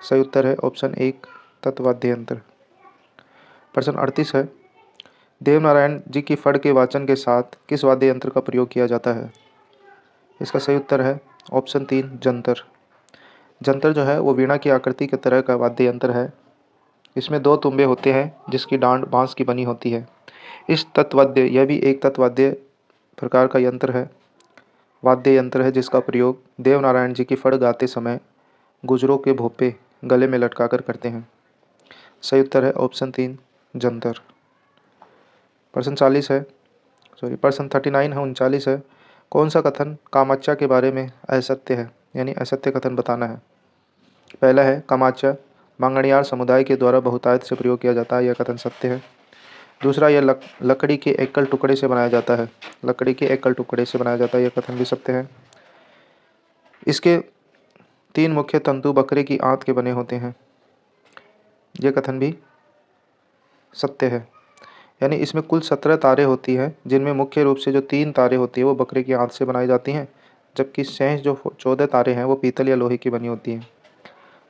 सही उत्तर है ऑप्शन 1 तत्व वाद्य यंत्र। प्रश्न 38 है, देवनारायण जी की फड़ के वाचन के साथ किस वाद्य यंत्र का प्रयोग किया जाता है? इसका सही उत्तर है ऑप्शन 3 जंतर। जंतर जो है वो वीणा की आकृति के तरह का वाद्य यंत्र है। इसमें 2 तुम्बे होते हैं जिसकी डांड बांस की बनी होती है। इस तत्वाद्य यह भी एक तत्वाद्य प्रकार का यंत्र है, वाद्य यंत्र है जिसका प्रयोग देवनारायण जी की फड़ गाते समय गुजरों के भोपे गले में लटकाकर करते हैं। सही उत्तर है ऑप्शन 3 जंतर। प्रश्न 39 है, प्रश्न 39 है, कौन सा कथन कामाच्या के बारे में असत्य है, यानी असत्य कथन बताना है। पहला है कामाच्या मांगणियार समुदाय के द्वारा बहुतायत से प्रयोग किया जाता है, यह कथन सत्य है। दूसरा, यह लकड़ी के एकल टुकड़े से बनाया जाता है, लकड़ी के एकल टुकड़े से बनाया जाता है, यह कथन भी सत्य है। इसके 3 मुख्य तंतु बकरे की आंत के बने होते हैं, यह कथन भी सत्य है। यानी इसमें कुल 17 तारे होती हैं जिनमें मुख्य रूप से जो 3 तारे होती है वो बकरे की आंत से बनाई जाती हैं, जबकि शेष जो 14 तारे हैं वो पीतल या लोहे की बनी होती हैं।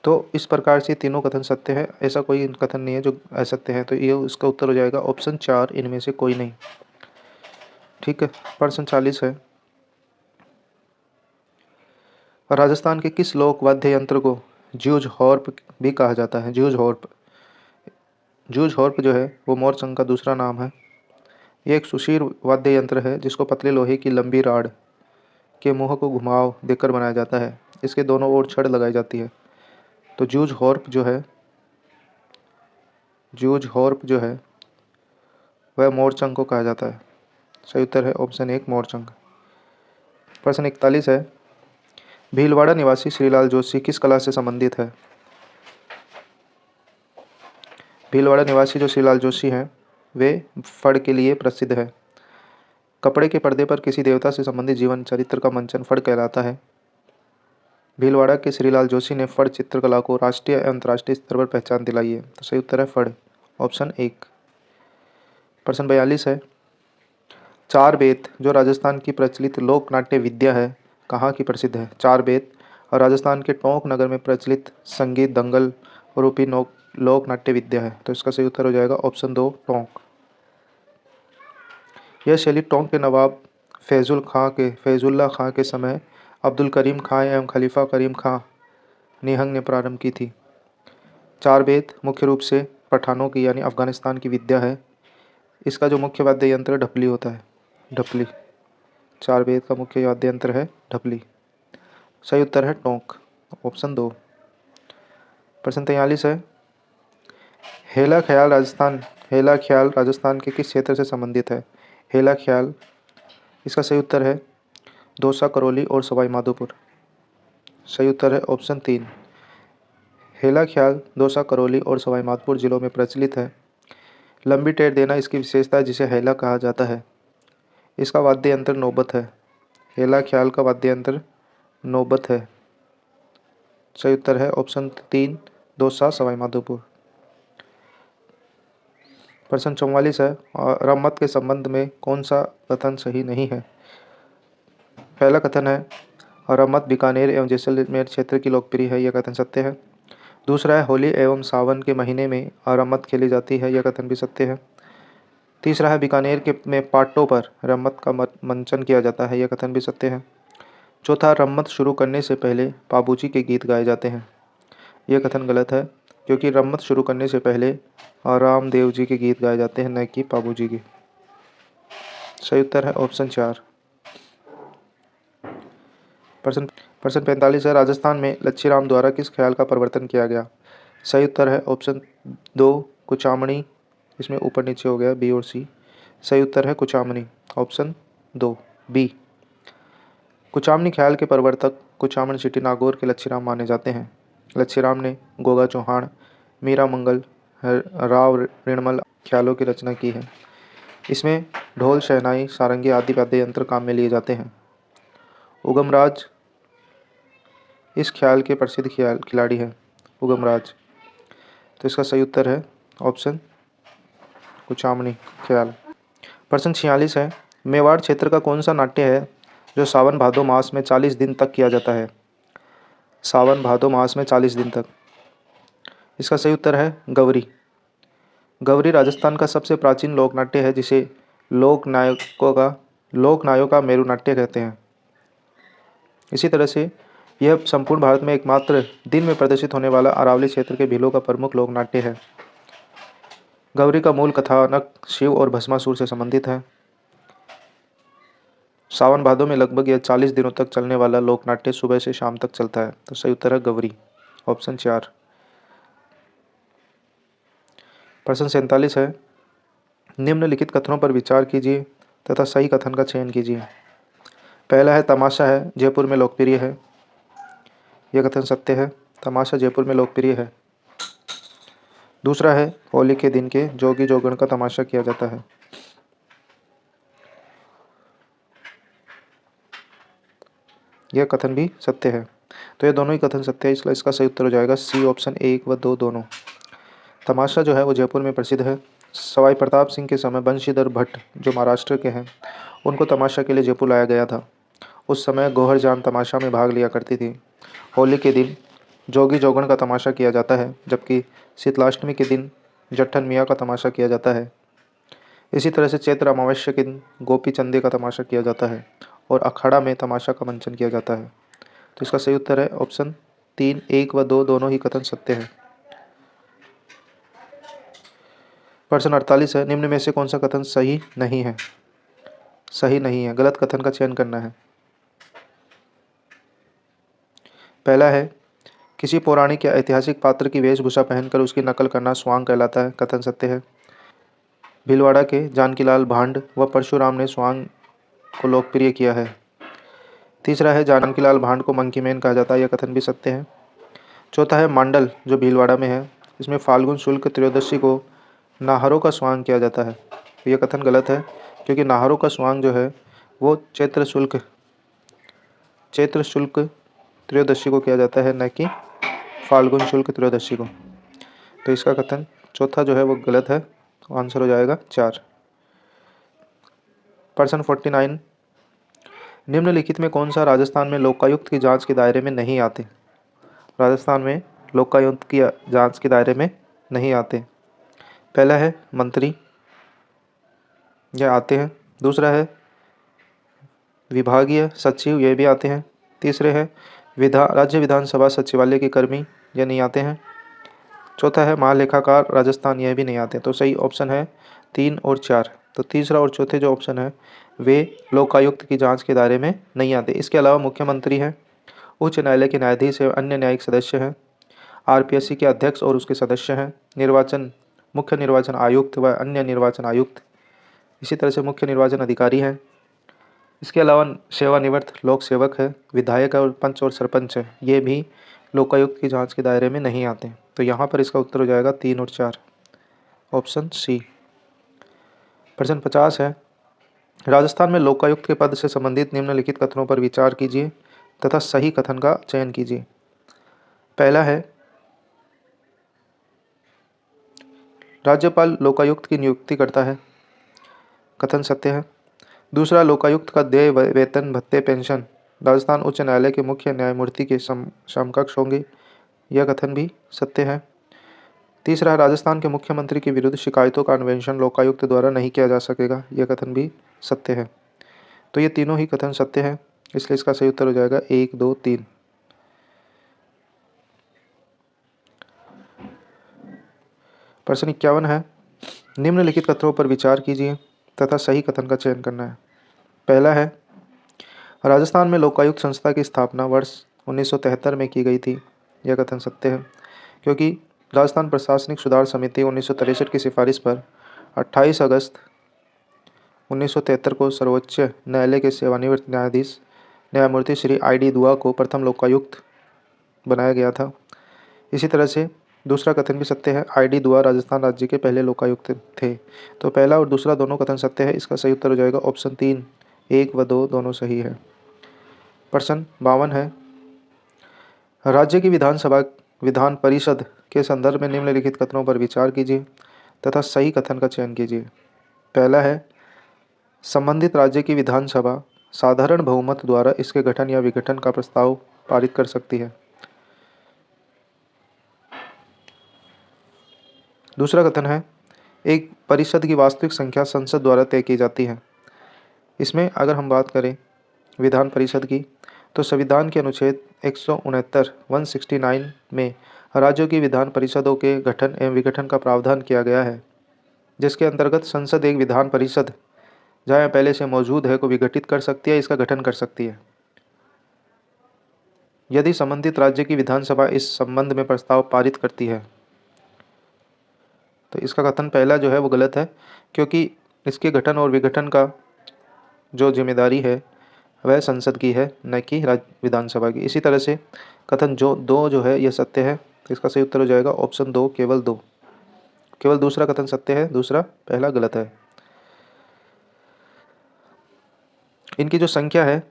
तो इस प्रकार से तीनों कथन सत्य है, ऐसा कोई कथन नहीं है जो असत्य है। तो ये इसका उत्तर हो जाएगा ऑप्शन 4, इनमें से कोई नहीं। ठीक है। प्रश्न 40 है, राजस्थान के किस लोक वाद्य यंत्र को जूझ हॉर्प भी कहा जाता है? जूझ हॉर्प, जूझ हॉर्प जो है वो मोरचंग का दूसरा नाम है। ये एक सुशीर वाद्य यंत्र है जिसको पतले लोहे की लंबी राड के मुंह को घुमाव देकर बनाया जाता है। इसके दोनों ओर छड़ लगाई जाती है। तो जूझ हॉर्प जो है, जूझ हॉर्प जो है वह मोरचंग को कहा जाता है। सही उत्तर है ऑप्शन 1 मोरचंग। प्रश्न 41 है, भीलवाड़ा निवासी श्रीलाल जोशी किस कला से संबंधित है? भीलवाड़ा निवासी जो श्रीलाल जोशी हैं वे फड़ के लिए प्रसिद्ध है। कपड़े के पर्दे पर किसी देवता से संबंधित जीवन चरित्र का मंचन फड़ कहलाता है। भीलवाड़ा के श्रीलाल जोशी ने फड़ चित्रकला को राष्ट्रीय एवं अंतर्राष्ट्रीय स्तर पर पहचान दिलाई है। तो सही उत्तर है फड़, ऑप्शन 1। प्रश्न 42 है, चार बेत जो राजस्थान की प्रचलित लोक नाट्य विद्या है कहाँ की प्रसिद्ध है? चार बेत और राजस्थान के टोंक नगर में प्रचलित संगीत दंगल रूपी लोक नाट्य विद्या है। तो इसका सही उत्तर हो जाएगा ऑप्शन 2 टोंक। यह शैली टोंक के नवाब फैजुल्ला खां के समय अब्दुल करीम खां एवं खलीफा करीम खां निहंग ने प्रारंभ की थी। चार बेत मुख्य रूप से पठानों की यानी अफगानिस्तान की विद्या है। इसका जो मुख्य वाद्य यंत्र ढपली होता है, ढपली। चार बेत का मुख्य वाद्य यंत्र है ढपली। सही उत्तर है टोंक, ऑप्शन 2। प्रश्न 43 है, हेला ख्याल राजस्थान के किस क्षेत्र से संबंधित है? हेला ख्याल, इसका सही उत्तर है दौसा, करौली और सवाई माधोपुर। सही उत्तर है ऑप्शन 3। हेला ख्याल दौसा, करौली और सवाई माधोपुर जिलों में प्रचलित है। लंबी टेर देना इसकी विशेषता है जिसे हेला कहा जाता है। इसका वाद्य यंत्र नौबत है। हेला ख्याल का वाद्य यंत्र नौबत है। सही उत्तर है ऑप्शन 3 दौसा, सवाई माधोपुर। प्रश्न 44 है, रम्मत के संबंध में कौन सा कथन सही नहीं है? पहला कथन है रम्मत बीकानेर एवं जैसलमेर क्षेत्र की लोकप्रिय है, यह कथन सत्य है। दूसरा है होली एवं सावन के महीने में रम्मत खेली जाती है, यह कथन भी सत्य है। तीसरा है बीकानेर के में पाटों पर रम्मत का मंचन किया जाता है, यह कथन भी सत्य है। चौथा, रम्मत शुरू करने से पहले पाबूजी के गीत गाए जाते हैं, यह कथन गलत है क्योंकि रम्मत शुरू करने से पहले रामदेव जी के गीत गाए जाते हैं, न कि पाबूजी के। सही उत्तर है ऑप्शन 4। प्रश्न 45 है, राजस्थान में लच्छीराम द्वारा किस ख्याल का प्रवर्तन किया गया? सही उत्तर है ऑप्शन 2 कुचामणी, इसमें ऊपर नीचे हो गया बी और सी। सही उत्तर है कुचामणी, ऑप्शन 2 बी। कुचामनी ख्याल के प्रवर्तक कुचामन सिटी नागौर के लच्छीराम माने जाते हैं। लच्छीराम ने गोगा चौहान, मीरा मंगल, राव ऋणमल ख्यालों की रचना की है। इसमें ढोल, शहनाई, सारंगी आदि वाद्य यंत्र काम में लिए जाते हैं। उगमराज इस ख्याल के प्रसिद्ध खिलाड़ी हैं। उगमराज, तो इसका सही उत्तर है ऑप्शन कुचामनी ख्याल। प्रश्न 46 है, मेवाड़ क्षेत्र का कौन सा नाट्य है जो सावन भादो मास में 40 दिन तक किया जाता है? सावन भादो मास में 40 दिन तक। इसका सही उत्तर है गवरी। गवरी राजस्थान का सबसे प्राचीन लोक नाट्य है जिसे लोकनायों का मेरु नाट्य कहते हैं। इसी तरह से यह संपूर्ण भारत में एकमात्र दिन में प्रदर्शित होने वाला अरावली क्षेत्र के भीलों का प्रमुख लोक नाट्य है। गौरी का मूल कथानक शिव और भस्मासुर से संबंधित है। सावन भादो में लगभग यह 40 दिनों तक चलने वाला लोक नाट्य सुबह से शाम तक चलता है। तो सही उत्तर है गौरी, ऑप्शन 4। प्रश्न 47 है, निम्नलिखित कथनों पर विचार कीजिए तथा सही कथन का चयन कीजिए। पहला है, तमाशा है जयपुर में लोकप्रिय है। यह कथन सत्य है, तमाशा जयपुर में लोकप्रिय है। दूसरा है, होली के दिन के जोगी जोगण का तमाशा किया जाता है। यह कथन भी सत्य है। तो ये दोनों ही कथन सत्य है, इसलिए इसका सही उत्तर हो जाएगा सी, ऑप्शन 1 व 2 दोनों। तमाशा जो है वो जयपुर में प्रसिद्ध है। सवाई प्रताप सिंह के समय बंशीधर भट्ट जो महाराष्ट्र के हैं, उनको तमाशा के लिए जयपुर लाया गया था। उस समय गोहर जान तमाशा में भाग लिया करती थी। होली के दिन जोगी जोगण का तमाशा किया जाता है, जबकि शीतलाष्टमी के दिन जट्ठन मियाँ का तमाशा किया जाता है। इसी तरह से चैत्र अमावस्या के दिन गोपी चंदे का तमाशा किया जाता है और अखाड़ा में तमाशा का मंचन किया जाता है। तो इसका सही उत्तर है ऑप्शन 3, 1 व 2 दोनों ही कथन सत्य है। प्रश्न 48 है, निम्न में से कौन सा कथन सही नहीं है? सही नहीं है, गलत कथन का चयन करना है। पहला है, किसी पौराणिक या ऐतिहासिक पात्र की वेशभूषा पहनकर उसकी नकल करना स्वांग कहलाता है। कथन सत्य है। भीलवाड़ा के जानकीलाल भांड व परशुराम ने स्वांग को लोकप्रिय किया है। तीसरा है, जानकीलाल भांड को मंकी मैन कहा जाता है। यह कथन भी सत्य है। चौथा है, मांडल जो भीलवाड़ा में है, इसमें फाल्गुन शुक्ल त्रयोदशी को नाहरों का स्वांग किया जाता है। यह कथन गलत है, क्योंकि नाहरों का स्वांग जो है वो चैत्र शुल्क त्रयोदशी को किया जाता है, न कि फाल्गुन शुल्क त्रयोदशी को। तो इसका कथन चौथा जो है वो गलत है। आंसर हो जाएगा 4। प्रश्न 49, निम्नलिखित में कौन सा राजस्थान में लोकायुक्त की जांच के दायरे में नहीं आते? राजस्थान में लोकायुक्त की जांच के दायरे में नहीं आते। पहला है, मंत्री, यह आते हैं। दूसरा है, विभागीय सचिव, ये भी आते हैं। तीसरे हैं, राज्य विधानसभा सचिवालय के कर्मी, ये नहीं आते हैं। चौथा है, महालेखाकार राजस्थान, यह भी नहीं आते। तो सही ऑप्शन है 3 और 4। तो तीसरा और चौथे जो ऑप्शन है वे लोकायुक्त की जांच के दायरे में नहीं आते। इसके अलावा मुख्यमंत्री हैं, उच्च न्यायालय के न्यायाधीश एवं अन्य न्यायिक सदस्य हैं, आरपीएससी के अध्यक्ष और उसके सदस्य हैं, मुख्य निर्वाचन आयुक्त व अन्य निर्वाचन आयुक्त, इसी तरह से मुख्य निर्वाचन अधिकारी हैं। इसके अलावा सेवानिवृत्त लोक सेवक है, विधायक और पंच और सरपंच है, ये भी लोकायुक्त की जांच के दायरे में नहीं आते। तो यहाँ पर इसका उत्तर हो जाएगा 3 और 4, ऑप्शन सी। प्रश्न 50 है, राजस्थान में लोकायुक्त के पद से संबंधित निम्नलिखित कथनों पर विचार कीजिए तथा सही कथन का चयन कीजिए। पहला है, राज्यपाल लोकायुक्त की नियुक्ति करता है। कथन सत्य है। दूसरा, लोकायुक्त का देय वेतन भत्ते पेंशन राजस्थान उच्च न्यायालय के मुख्य न्यायमूर्ति के समकक्ष होंगे। यह कथन भी सत्य है। तीसरा, राजस्थान के मुख्यमंत्री के विरुद्ध शिकायतों का अन्वेषण लोकायुक्त द्वारा नहीं किया जा सकेगा। यह कथन भी सत्य है। तो ये तीनों ही कथन सत्य हैं, इसलिए इसका सही उत्तर हो जाएगा 1, 2, 3। प्रश्न 51 है, निम्नलिखित कथनों पर विचार कीजिए तथा सही कथन का चयन करना है। पहला है, राजस्थान में लोकायुक्त संस्था की स्थापना वर्ष 1973 में की गई थी। यह कथन सत्य है, क्योंकि राजस्थान प्रशासनिक सुधार समिति 1963 की सिफारिश पर 28 अगस्त 1973 को सर्वोच्च न्यायालय के सेवानिवृत्त न्यायाधीश न्यायमूर्ति श्री ID दुआ को प्रथम लोकायुक्त बनाया गया था। इसी तरह से दूसरा कथन भी सत्य है, ID दुआ राजस्थान राज्य के पहले लोकायुक्त थे। तो पहला और दूसरा दोनों कथन सत्य है। इसका सही उत्तर हो जाएगा ऑप्शन 3, 1 व 2 दोनों सही है। प्रश्न 52 है, राज्य की विधान परिषद के संदर्भ में निम्नलिखित कथनों पर विचार कीजिए तथा सही कथन का चयन कीजिए। पहला है, संबंधित राज्य की विधानसभा साधारण बहुमत द्वारा इसके गठन या विघटन का प्रस्ताव पारित कर सकती है। दूसरा कथन है, एक परिषद की वास्तविक संख्या संसद द्वारा तय की जाती है। इसमें अगर हम बात करें विधान परिषद की, तो संविधान के अनुच्छेद 169 में राज्यों की विधान परिषदों के गठन एवं विघटन का प्रावधान किया गया है, जिसके अंतर्गत संसद एक विधान परिषद जहाँ पहले से मौजूद है को विघटित कर सकती है, इसका गठन कर सकती है, यदि संबंधित राज्य की विधानसभा इस संबंध में प्रस्ताव पारित करती है। तो इसका कथन पहला जो है वो गलत है, क्योंकि इसके गठन और विघटन का जो जिम्मेदारी है वह संसद की है, न कि विधानसभा की। इसी तरह से कथन जो 2 जो है यह सत्य है। इसका सही उत्तर हो जाएगा ऑप्शन 2, केवल 2। केवल दूसरा कथन सत्य है, दूसरा पहला गलत है। इनकी जो संख्या है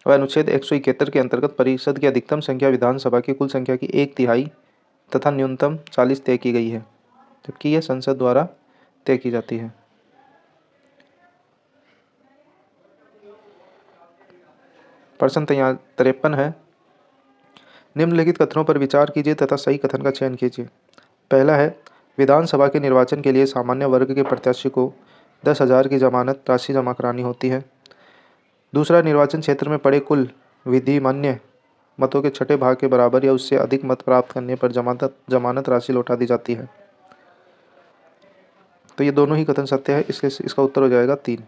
वह अनुच्छेद 171 के अंतर्गत परिषद की अधिकतम संख्या विधानसभा की कुल संख्या की 1/3 तथा न्यूनतम 40 तय की गई है, जबकि यह संसद द्वारा तय की जाती है। प्रश्न 53 है, निम्नलिखित कथनों पर विचार कीजिए तथा सही कथन का चयन कीजिए। पहला है, विधानसभा के निर्वाचन के लिए सामान्य वर्ग के प्रत्याशी को 10,000 की जमानत राशि जमा करानी होती है। दूसरा, निर्वाचन क्षेत्र में पड़े कुल विधिमान्य मतों के छठे भाग के बराबर या उससे अधिक मत प्राप्त करने पर जमानत राशि लौटा दी जाती है। तो ये दोनों ही कथन सत्य है, इसलिए इसका उत्तर हो जाएगा 3।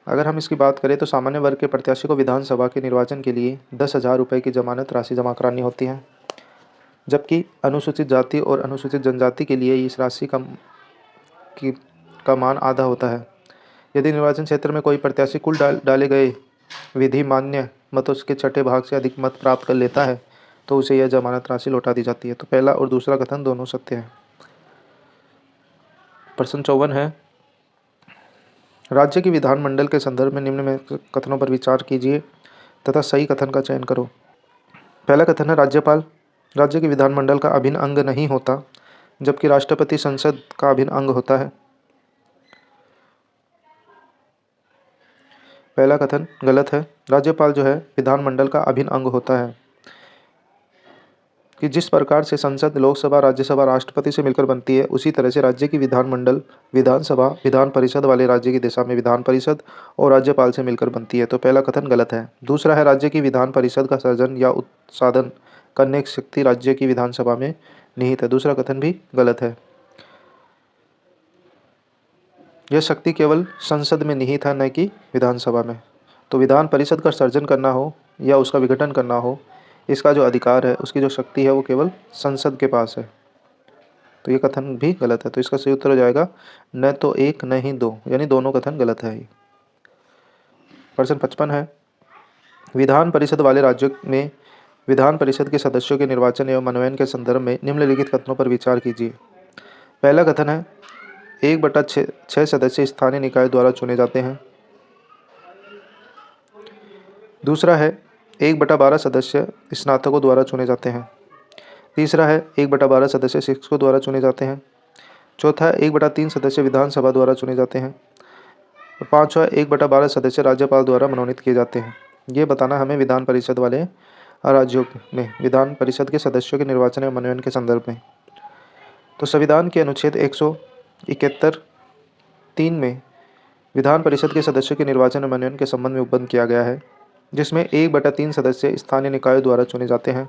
अगर हम इसकी बात करें तो सामान्य वर्ग के प्रत्याशी को विधानसभा के निर्वाचन के लिए 10,000 रुपये की जमानत राशि जमा करानी होती है, जबकि अनुसूचित जाति और अनुसूचित जनजाति के लिए इस राशि का मान आधा होता है। यदि निर्वाचन क्षेत्र में कोई प्रत्याशी कुल डाले गए विधि मान्य मतों के छठे भाग से अधिक मत प्राप्त कर लेता है तो उसे यह जमानत राशि लौटा दी जाती है। तो पहला और दूसरा कथन दोनों सत्य है। प्रश्न 54 है, राज्य की विधानमंडल के संदर्भ में निम्न में कथनों पर विचार कीजिए तथा सही कथन का चयन करो। पहला कथन है, राज्यपाल राज्य के विधानमंडल का अभिन्न अंग नहीं होता, जबकि राष्ट्रपति संसद का अभिन्न अंग होता है। पहला कथन गलत है। राज्यपाल जो है विधानमंडल का अभिन्न अंग होता है, कि जिस प्रकार से संसद लोकसभा राज्यसभा राष्ट्रपति से मिलकर बनती है, उसी तरह से राज्य की विधानमंडल विधानसभा विधान परिषद वाले राज्य की दिशा में विधान परिषद और राज्यपाल से मिलकर बनती है। तो पहला कथन गलत है। दूसरा है, राज्य की विधान परिषद का सर्जन या उत्साधन करने की शक्ति राज्य की विधानसभा में निहित है। दूसरा कथन भी गलत है। यह शक्ति केवल संसद में निहित है, न कि विधानसभा में। तो विधान परिषद का सर्जन करना हो या उसका विघटन करना हो, इसका जो अधिकार है, उसकी जो शक्ति है वो केवल संसद के पास है। तो ये कथन भी गलत है। तो इसका सही उत्तर हो जाएगा न तो 1 न ही 2, यानी दोनों कथन गलत है। प्रश्न 55 है, विधान परिषद वाले राज्यों में विधान परिषद के सदस्यों के निर्वाचन एवं मनोनयन के संदर्भ में निम्नलिखित कथनों पर विचार कीजिए। पहला कथन है, 1/6 सदस्य स्थानीय निकाय द्वारा चुने जाते हैं। दूसरा है, 1/12 सदस्य स्नातकों द्वारा चुने जाते हैं। तीसरा है, 1/12 सदस्य शिक्षकों द्वारा चुने जाते हैं। चौथा है, 1/3 सदस्य विधानसभा द्वारा चुने जाते हैं। और पाँचवा, 1/12 सदस्य राज्यपाल द्वारा मनोनीत किए जाते हैं। ये बताना हमें विधान परिषद वाले राज्यों में विधान परिषद के सदस्यों के निर्वाचन एवं मनोनयन के संदर्भ में। तो संविधान के अनुच्छेद 171(3) में विधान परिषद के सदस्यों के निर्वाचन एवं मनोनयन के संबंध में उपबंध किया गया है, जिसमें 1/3 सदस्य स्थानीय निकायों द्वारा चुने जाते हैं,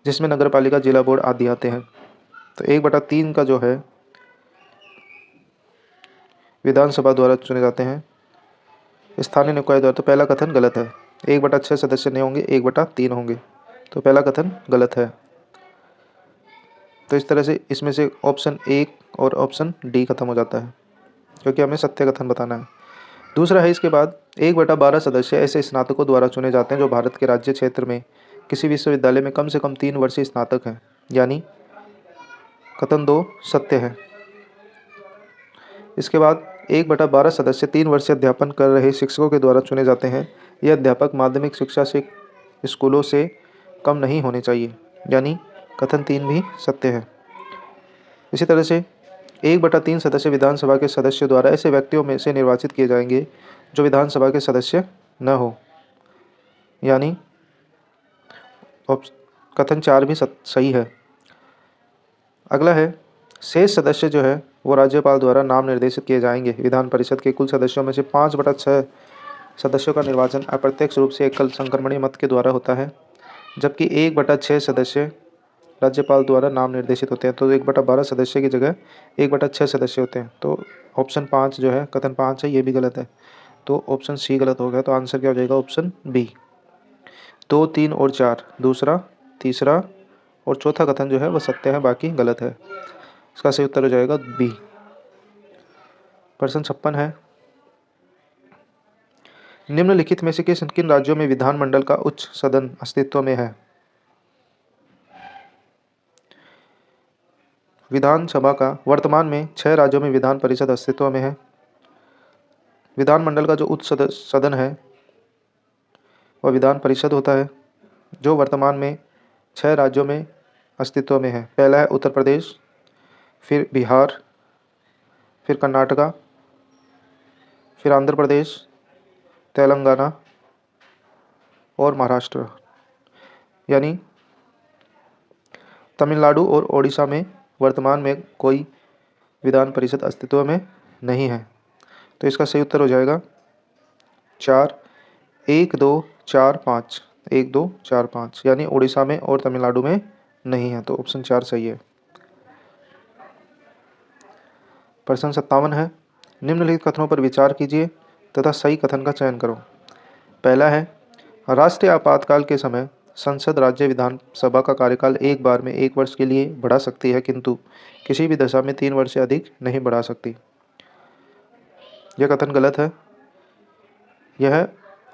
जिसमें नगरपालिका, जिला बोर्ड आदि आते हैं। तो 1/3 का जो है विधानसभा द्वारा चुने जाते हैं, स्थानीय निकाय द्वारा। तो पहला कथन गलत है। 1/6 सदस्य नहीं होंगे, 1/3 होंगे। तो पहला कथन गलत है। तो इस तरह से इसमें से ऑप्शन 1 और ऑप्शन डी खत्म हो जाता है, क्योंकि हमें सत्य कथन बताना है। दूसरा है, इसके बाद 1/12 सदस्य ऐसे स्नातकों द्वारा चुने जाते हैं जो भारत के राज्य क्षेत्र में किसी विश्वविद्यालय में कम से कम 3 वर्षीय स्नातक हैं। यानी कथन 2 सत्य है। इसके बाद 1/12 सदस्य 3 वर्षीय अध्यापन कर रहे शिक्षकों के द्वारा चुने जाते हैं। ये अध्यापक माध्यमिक शिक्षा से स्कूलों से कम नहीं होने चाहिए, यानी कथन 3 भी सत्य है। इसी तरह से 1/3 सदस्य विधानसभा के सदस्यों द्वारा ऐसे व्यक्तियों में से निर्वाचित किए जाएंगे जो विधानसभा के सदस्य न हो, यानी कथन 4 भी सही है। अगला है शेष सदस्य जो है वो राज्यपाल द्वारा नाम निर्देशित किए जाएंगे। विधान परिषद के कुल सदस्यों में से 5/6 सदस्यों का निर्वाचन अप्रत्यक्ष रूप से एकल संक्रमणीय मत के द्वारा होता है, जबकि 1/6 सदस्य राज्यपाल द्वारा नाम निर्देशित होते हैं। तो 1/12 सदस्य की जगह 1/6 सदस्य होते हैं। तो ऑप्शन 5 जो है, कथन 5 है, ये भी गलत है। तो ऑप्शन सी गलत हो गया। तो आंसर क्या हो जाएगा? Option B. 2, 3 और 4, दूसरा, तीसरा और चौथा कथन जो है वह सत्य है, बाकी गलत है। इसका सही उत्तर हो जाएगा बी। प्रश्न 56 है, निम्नलिखित में से किन राज्यों में विधानमंडल का उच्च सदन अस्तित्व में है? विधानसभा का वर्तमान में 6 राज्यों में विधान परिषद अस्तित्व में है। विधानमंडल का जो उच्च सदन है वह विधान परिषद होता है, जो वर्तमान में 6 राज्यों में अस्तित्व में है। पहला है उत्तर प्रदेश, फिर बिहार, फिर कर्नाटका, फिर आंध्र प्रदेश, तेलंगाना और महाराष्ट्र, यानी तमिलनाडु और ओडिशा में वर्तमान में कोई विधान परिषद अस्तित्व में नहीं है। तो इसका सही उत्तर हो जाएगा 4, 1, 2, 4, 5, 1, 2, 4, 5, यानी ओडिशा में और तमिलनाडु में नहीं है। तो ऑप्शन 4 सही है। प्रश्न 57 है, निम्नलिखित कथनों पर विचार कीजिए तथा सही कथन का चयन करो। पहला है, राष्ट्रीय आपातकाल के समय संसद राज्य विधानसभा का कार्यकाल एक बार में 1 वर्ष के लिए बढ़ा सकती है, किंतु किसी भी दशा में 3 वर्ष से अधिक नहीं बढ़ा सकती। यह कथन गलत है। यह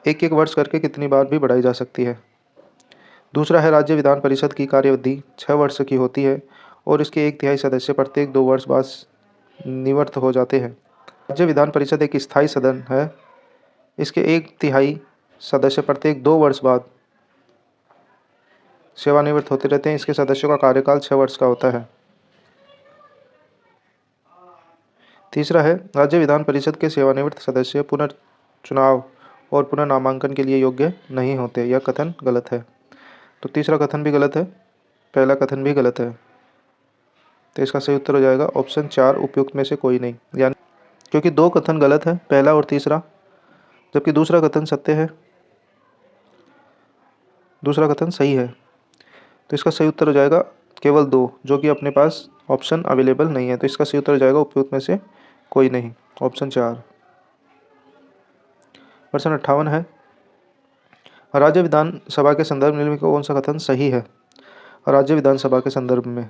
1-1 वर्ष करके कितनी बार भी बढ़ाई जा सकती है। दूसरा है, राज्य विधान परिषद की कार्यावधि 6 वर्ष की होती है और इसके 1/3 सदस्य प्रत्येक 2 वर्ष बाद निवृत्त हो जाते हैं। राज्य विधान परिषद एक स्थायी सदन है। इसके 1/3 सदस्य प्रत्येक 2 वर्ष बाद सेवानिवृत्त होते रहते हैं। इसके सदस्यों का कार्यकाल 6 वर्ष का होता है। तीसरा है, राज्य विधान परिषद के सेवानिवृत्त सदस्य पुनर्चुनाव और पुनर्नामांकन के लिए योग्य नहीं होते। यह कथन गलत है। तो तीसरा कथन भी गलत है, पहला कथन भी गलत है। तो इसका सही उत्तर हो जाएगा ऑप्शन 4, उपयुक्त में से कोई नहीं, यानी क्योंकि 2 कथन गलत है, पहला और तीसरा, जबकि दूसरा कथन सत्य है, दूसरा कथन सही है। तो इसका सही उत्तर हो जाएगा केवल 2, जो कि अपने पास ऑप्शन अवेलेबल नहीं है। तो इसका सही उत्तर हो जाएगा उपयुक्त में से कोई नहीं, ऑप्शन 4। प्रश्न 58 है, राज्य विधानसभा के संदर्भ में कौन सा कथन सही है? राज्य विधानसभा के संदर्भ में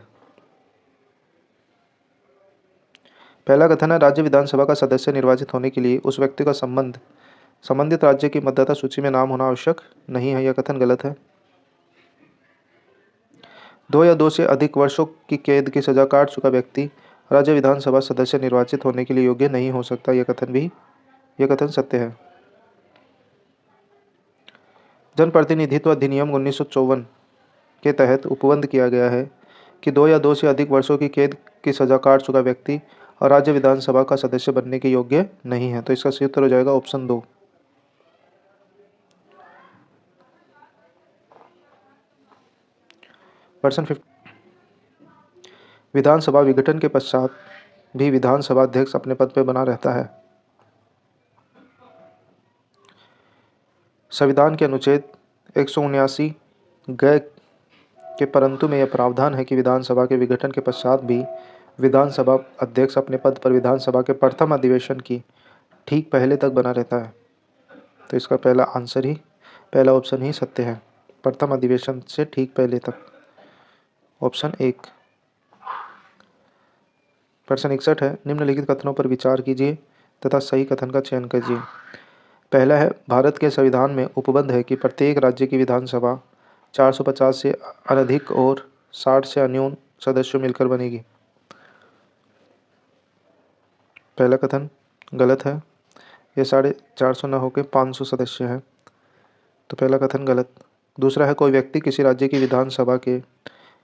पहला कथन है, राज्य विधानसभा का सदस्य निर्वाचित होने के लिए उस व्यक्ति का संबंधित राज्य की मतदाता सूची में नाम होना आवश्यक नहीं है। यह कथन गलत है। 2 या 2 से अधिक वर्षों की कैद की सजा काट चुका व्यक्ति राज्य विधानसभा सदस्य निर्वाचित होने के लिए योग्य नहीं हो सकता। यह कथन सत्य है। जनप्रतिनिधित्व अधिनियम 1954 के तहत उपबंध किया गया है कि 2 या 2 से अधिक वर्षों की कैद की सजा काट चुका व्यक्ति और राज्य विधानसभा का सदस्य बनने के योग्य नहीं है। तो इसका सही उत्तर हो जाएगा ऑप्शन 2। प्रश्न 50, विधानसभा विघटन के पश्चात भी विधानसभा अध्यक्ष अपने पद पर बना रहता है। संविधान के अनुच्छेद 179 ग के परंतु में यह प्रावधान है कि विधानसभा के विघटन के पश्चात भी विधानसभा अध्यक्ष अपने पद पर विधानसभा के प्रथम अधिवेशन की ठीक पहले तक बना रहता है। तो इसका पहला ऑप्शन ही सत्य है, प्रथम अधिवेशन से ठीक पहले तक, ऑप्शन 1। प्रश्न 61 है, निम्नलिखित कथनों पर विचार कीजिए तथा सही कथन का चयन कीजिए। पहला है, भारत के संविधान में उपबंध है कि प्रत्येक राज्य की विधानसभा 450 से अनधिक और 60 से अन्यून सदस्यों मिलकर बनेगी। पहला कथन गलत है, ये 450 न होकर 500 सदस्य हैं, तो पहला कथन गलत। दूसरा है कोई व्यक्ति किसी राज्य की विधानसभा के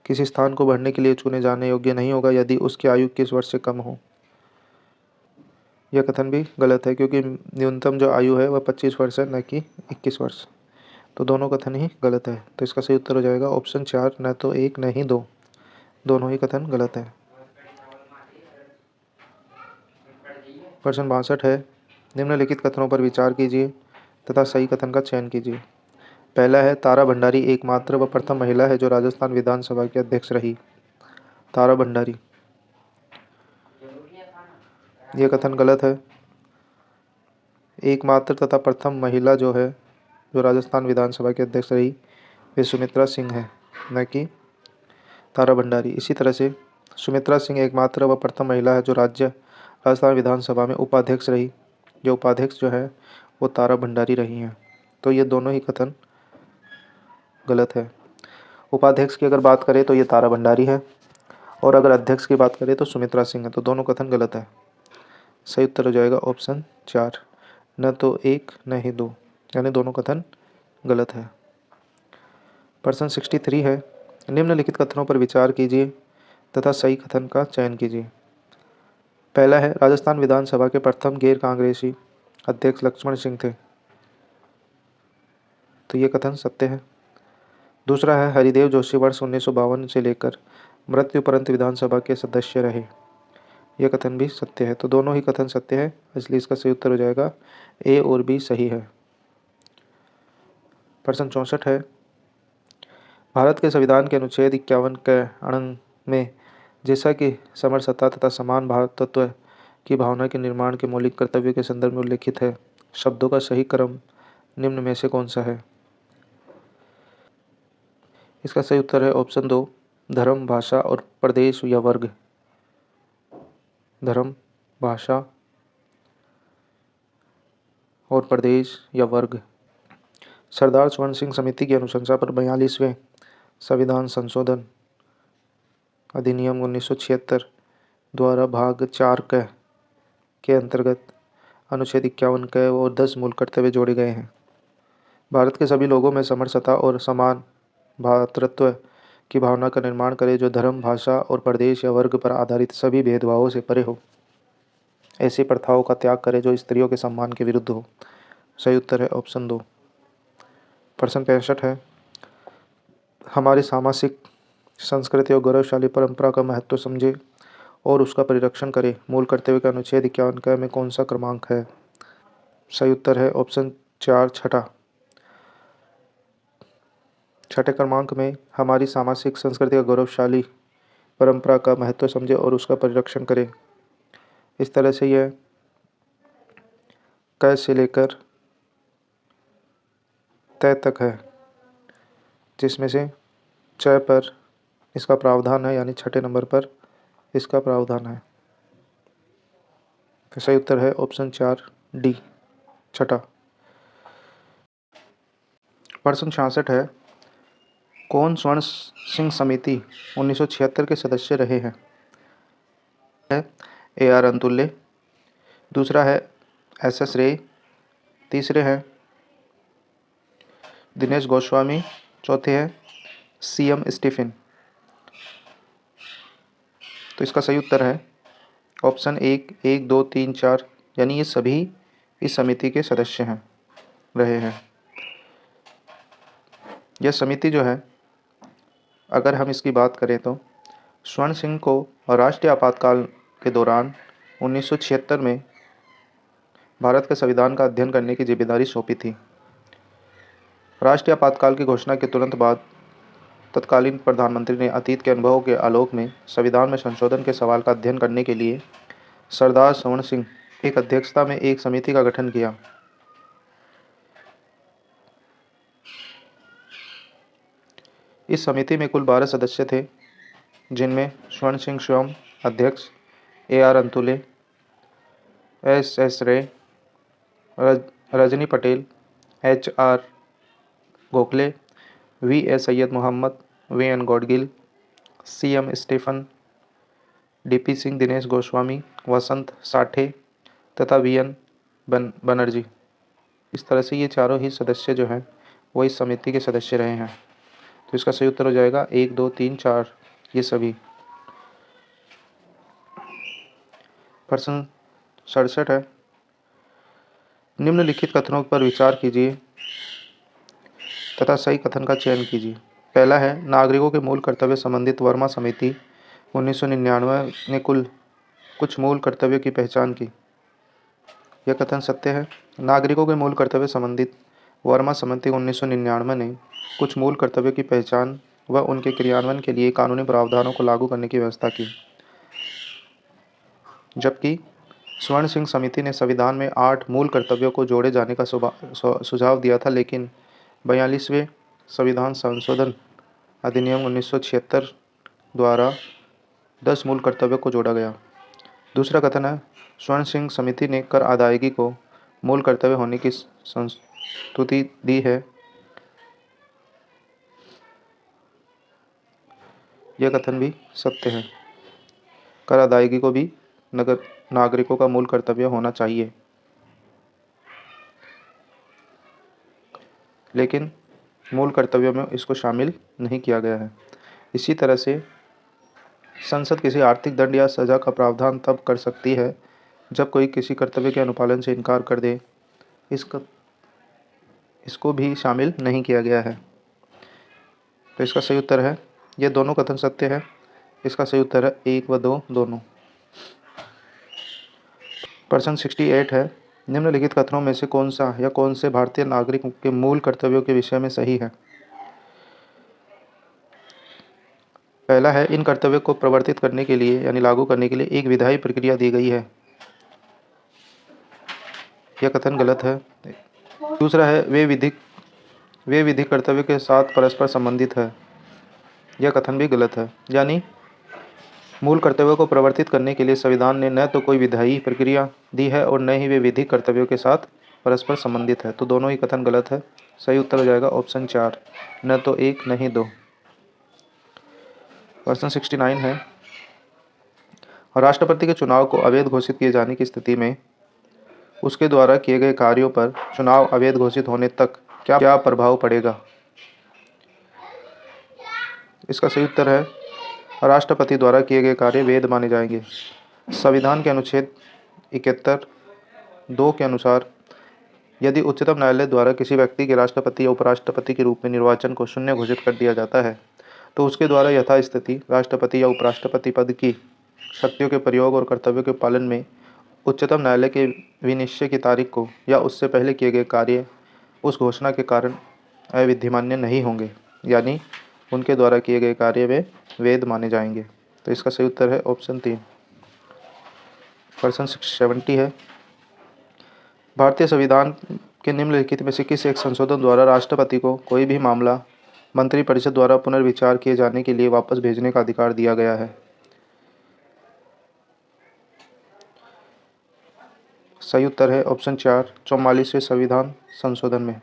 किसी स्थान को भरने के लिए चुने जाने योग्य नहीं होगा यदि उसकी आयु 21 वर्ष से कम हो। यह कथन भी गलत है क्योंकि न्यूनतम जो आयु है वह 25 वर्ष है, न कि 21 वर्ष। तो दोनों कथन ही गलत है। तो इसका सही उत्तर हो जाएगा ऑप्शन 4, न तो 1 न ही 2, दोनों ही कथन गलत है। प्रश्न 62 है, निम्नलिखित कथनों पर विचार कीजिए तथा सही कथन का चयन कीजिए। पहला है तारा भंडारी एकमात्र व प्रथम महिला है जो राजस्थान विधानसभा की अध्यक्ष रही। तारा भंडारी, यह कथन गलत है। एकमात्र तथा प्रथम महिला जो है जो राजस्थान विधानसभा की अध्यक्ष रही वे सुमित्रा सिंह है, न कि तारा भंडारी। इसी तरह से सुमित्रा सिंह एकमात्र व प्रथम महिला है जो राजस्थान विधानसभा में उपाध्यक्ष रही। जो उपाध्यक्ष जो है वो तारा भंडारी रही हैं। तो ये दोनों ही कथन गलत है। उपाध्यक्ष की अगर बात करें तो ये तारा भंडारी है, और अगर अध्यक्ष की बात करें तो सुमित्रा सिंह है। तो दोनों कथन गलत है। सही उत्तर हो जाएगा ऑप्शन 4, न तो 1 न ही 2, यानी दोनों कथन गलत है। प्रश्न 63 है, निम्नलिखित कथनों पर विचार कीजिए तथा सही कथन का चयन कीजिए। पहला है राजस्थान विधानसभा के प्रथम गैर कांग्रेसी अध्यक्ष लक्ष्मण सिंह थे, तो ये कथन सत्य है। दूसरा है हरिदेव जोशी वर्ष 1952 से लेकर मृत्यु पर्यंत विधानसभा के सदस्य रहे, यह कथन भी सत्य है। तो दोनों ही कथन सत्य है, इसलिए इसका सही उत्तर हो जाएगा ए और बी सही है। प्रश्न 64 है, भारत के संविधान के अनुच्छेद 51 के अणंग में जैसा कि समरसता तथा समान भारतत्व की भावना के निर्माण के मौलिक कर्तव्य के संदर्भ में उल्लिखित है, शब्दों का सही क्रम निम्न में से कौन सा है। इसका सही उत्तर है ऑप्शन 2, धर्म, भाषा और प्रदेश या वर्ग। धर्म, भाषा और प्रदेश या वर्ग। सरदार स्वर्ण सिंह समिति की अनुशंसा पर 42वें संविधान संशोधन अधिनियम 1976 द्वारा भाग 4 के अंतर्गत अनुच्छेद 51 क और 10 मूल कर्तव्य जोड़े गए हैं। भारत के सभी लोगों में समरसता और समान भ्रातृत्व की भावना का निर्माण करे, जो धर्म, भाषा और प्रदेश या वर्ग पर आधारित सभी भेदभावों से परे हो। ऐसी प्रथाओं का त्याग करे जो स्त्रियों के सम्मान के विरुद्ध हो। सही उत्तर है ऑप्शन 2। प्रश्न 65 है, हमारी सामाजिक संस्कृति और गौरवशाली परंपरा का महत्व समझे और उसका परिरक्षण करे। मूल कर्तव्य का अनुच्छेद 51 क में कौन सा क्रमांक है। सही उत्तर है ऑप्शन 4, छठा। छठे क्रमांक में हमारी सामाजिक संस्कृति और गौरवशाली परंपरा का महत्व समझे और उसका परिरक्षण करे। इस तरह से यह क से लेकर तय तक है, जिसमें से च पर इसका प्रावधान है, यानी छठे नंबर पर इसका प्रावधान है। तो सही उत्तर है ऑप्शन 4 डी, छठा। प्रश्न 66 है, कौन स्वर्ण सिंह समिति 1976 के सदस्य रहे हैं। ए आर अंतुल्य, दूसरा है एस एस रे, तीसरे हैं दिनेश गोस्वामी, चौथे हैं सी एम स्टीफन। तो इसका सही उत्तर है ऑप्शन 1, 1, 2, 3, 4, यानी ये सभी इस समिति के सदस्य हैं रहे हैं। यह समिति जो है, अगर हम इसकी बात करें तो स्वर्ण सिंह को राष्ट्रीय आपातकाल के दौरान 1976 में भारत के संविधान का अध्ययन करने की जिम्मेदारी सौंपी थी। राष्ट्रीय आपातकाल की घोषणा के तुरंत बाद तत्कालीन प्रधानमंत्री ने अतीत के अनुभवों के आलोक में संविधान में संशोधन के सवाल का अध्ययन करने के लिए सरदार स्वर्ण सिंह एक अध्यक्षता में एक समिति का गठन किया। इस समिति में कुल 12 सदस्य थे, जिनमें स्वर्ण सिंह स्वयं अध्यक्ष, A R Antulay, S S Ray, Rajni Patel, H R Gokhale, V A Syed Mohammad, V N Gadgil, CM Stephen, DP Singh, Dinesh Goswami, Vasant Sathe तथा VN बनर्जी। इस तरह से ये चारों ही सदस्य जो हैं वो इस समिति के सदस्य रहे हैं। तो इसका सही उत्तर हो जाएगा 1, 2, 3, 4 ये सभी। प्रश्न 67 है, निम्नलिखित कथनों पर विचार कीजिए तथा सही कथन का चयन कीजिए। पहला है, नागरिकों के मूल कर्तव्य संबंधित वर्मा समिति 1999 ने कुछ मूल कर्तव्यों की पहचान की। यह कथन सत्य है। नागरिकों के मूल कर्तव्य संबंधित वर्मा समिति 1999 ने कुछ मूल कर्तव्यों की पहचान व उनके क्रियान्वयन के लिए कानूनी प्रावधानों को लागू करने की व्यवस्था की, जबकि स्वर्ण सिंह समिति ने संविधान में 8 मूल कर्तव्यों को जोड़े जाने का सुझाव दिया था, लेकिन 42वें संविधान संशोधन अधिनियम 1976 द्वारा 10 मूल कर्तव्यों को जोड़ा गया। दूसरा कथन है, स्वर्ण सिंह समिति ने कर अदायगी को मूल कर्तव्य होने की संस्तुति दी है। यह कथन भी सत्य है। कर अदायगी को भी नागरिकों का मूल कर्तव्य होना चाहिए, लेकिन मूल कर्तव्यों में इसको शामिल नहीं किया गया है। इसी तरह से संसद किसी आर्थिक दंड या सजा का प्रावधान तब कर सकती है जब कोई किसी कर्तव्य के अनुपालन से इनकार कर दे। इसको भी शामिल नहीं किया गया है। तो इसका सही उत्तर है, ये दोनों कथन सत्य है। इसका सही उत्तर है 1 व 2 दोनों। प्रश्न 68 है, निम्नलिखित कथनों में से कौन सा या कौन से भारतीय नागरिक के मूल कर्तव्यों के विषय में सही है। पहला है, इन कर्तव्यों को प्रवर्तित करने के लिए यानी लागू करने के लिए एक विधायी प्रक्रिया दी गई है। यह कथन गलत है। दूसरा है, वे विधिक कर्तव्य के साथ परस्पर संबंधित है। यह कथन भी गलत है। यानी मूल कर्तव्यों को प्रवर्तित करने के लिए संविधान ने न तो कोई विधायी प्रक्रिया दी है और न ही वे विधिक कर्तव्यों के साथ परस्पर संबंधित है। तो दोनों ही कथन गलत है। सही उत्तर हो जाएगा ऑप्शन 4, न तो 1 न ही 2। प्रश्न 69 है, राष्ट्रपति के चुनाव को अवैध घोषित किए जाने की स्थिति में उसके द्वारा किए गए कार्यों पर चुनाव अवैध घोषित होने तक क्या प्रभाव पड़ेगा। इसका सही उत्तर है, राष्ट्रपति द्वारा किए गए कार्य वैध माने जाएंगे। संविधान के अनुच्छेद 71(2) के अनुसार यदि उच्चतम न्यायालय द्वारा किसी व्यक्ति के राष्ट्रपति या उपराष्ट्रपति के रूप में निर्वाचन को शून्य घोषित कर दिया जाता है तो उसके द्वारा यथास्थिति राष्ट्रपति या उपराष्ट्रपति पद की शक्तियों के प्रयोग और कर्तव्यों के पालन में उच्चतम न्यायालय के विनिश्चय की तारीख को या उससे पहले किए गए कार्य उस घोषणा के कारण अविधिमान्य नहीं होंगे, यानी उनके द्वारा किए गए कार्य वे वैध माने जाएंगे। तो इसका सही उत्तर है ऑप्शन 3। प्रश्न 70 है, भारतीय संविधान के निम्नलिखित में से किस एक संशोधन द्वारा राष्ट्रपति को कोई भी मामला मंत्रिपरिषद द्वारा पुनर्विचार किए जाने के लिए वापस भेजने का अधिकार दिया गया है। सही उत्तर है ऑप्शन 4, 44वें संविधान संशोधन में।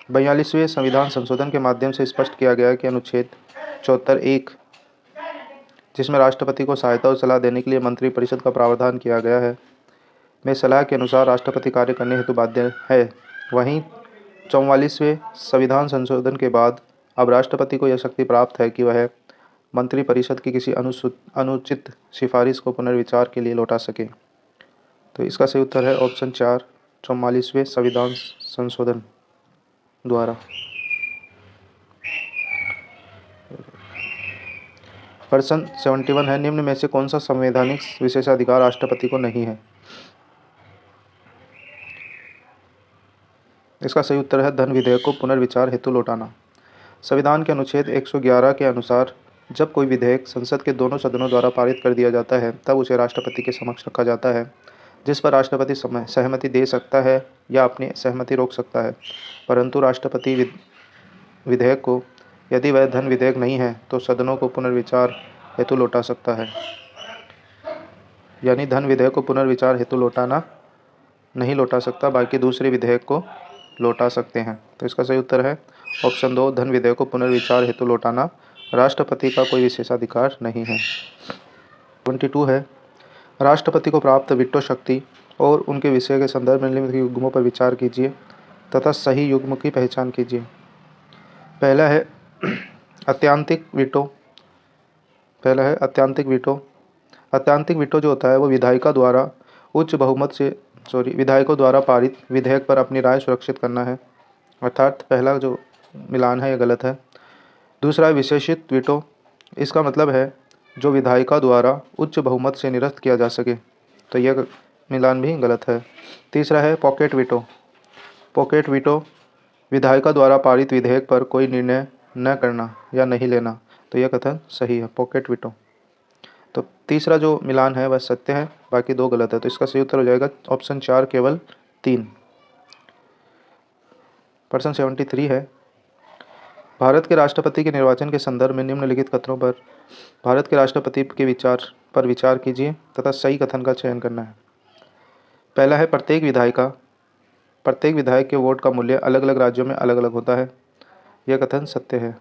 42वें संविधान संशोधन के माध्यम से स्पष्ट किया गया कि अनुच्छेद 74(1) जिसमें राष्ट्रपति को सहायता और सलाह देने के लिए मंत्रिपरिषद का प्रावधान किया गया है में सलाह के अनुसार राष्ट्रपति कार्य करने हेतु बाध्य है। वहीं 44वें संविधान संशोधन के बाद अब राष्ट्रपति को यह शक्ति प्राप्त है कि वह मंत्रिपरिषद की किसी अनुचित सिफारिश को पुनर्विचार के लिए लौटा सके। तो इसका सही उत्तर है ऑप्शन 4, 44वें संविधान संशोधन द्वारा। प्रश्न 71 है, निम्न में से कौन सा संवैधानिक विशेषाधिकार राष्ट्रपति को नहीं है। इसका सही उत्तर है धन विधेयक को पुनर्विचार हेतु लौटाना। संविधान के अनुच्छेद 111 के अनुसार जब कोई विधेयक संसद के दोनों सदनों द्वारा पारित कर दिया जाता है तब उसे राष्ट्रपति के समक्ष रखा जाता है, जिस पर राष्ट्रपति सहमति दे सकता है या अपनी सहमति रोक सकता है। परंतु राष्ट्रपति विधेयक को यदि वह धन विधेयक नहीं है तो सदनों को पुनर्विचार हेतु लौटा सकता है। यानी धन विधेयक को पुनर्विचार हेतु नहीं लौटा सकता, बाकी दूसरे विधेयक को लौटा सकते हैं। तो इसका सही उत्तर है ऑप्शन 2, धन विधेयक को पुनर्विचार हेतु लौटाना राष्ट्रपति का कोई विशेषाधिकार नहीं है। 22 है, राष्ट्रपति को प्राप्त वीटो शक्ति और उनके विषय के संदर्भ में निम्नलिखित युग्मों पर विचार कीजिए तथा सही युग्म की पहचान कीजिए। पहला है अत्यंतिक वीटो। पहला है अत्यंतिक वीटो। अत्यंतिक वीटो जो होता है वो विधायकों द्वारा पारित विधेयक पर अपनी राय सुरक्षित करना है, अर्थात पहला जो मिलान है ये गलत है। दूसरा है विशेषित वीटो। इसका मतलब है जो विधायिका द्वारा उच्च बहुमत से निरस्त किया जा सके, तो यह मिलान भी गलत है। तीसरा है पॉकेट वीटो। पॉकेट वीटो विधायिका द्वारा पारित विधेयक पर कोई निर्णय न करना या नहीं लेना, तो यह कथन सही है, पॉकेट वीटो। तो तीसरा जो मिलान है वह सत्य है, बाकी दो गलत है, तो इसका सही उत्तर हो जाएगा ऑप्शन 4 केवल 3। प्रश्न 73 है, भारत के राष्ट्रपति के निर्वाचन के संदर्भ में निम्नलिखित कथनों पर भारत के राष्ट्रपति के विचार कीजिए तथा सही कथन का चयन करना है। पहला है प्रत्येक विधायक के वोट का मूल्य अलग अलग राज्यों में अलग अलग होता है, यह कथन सत्य है।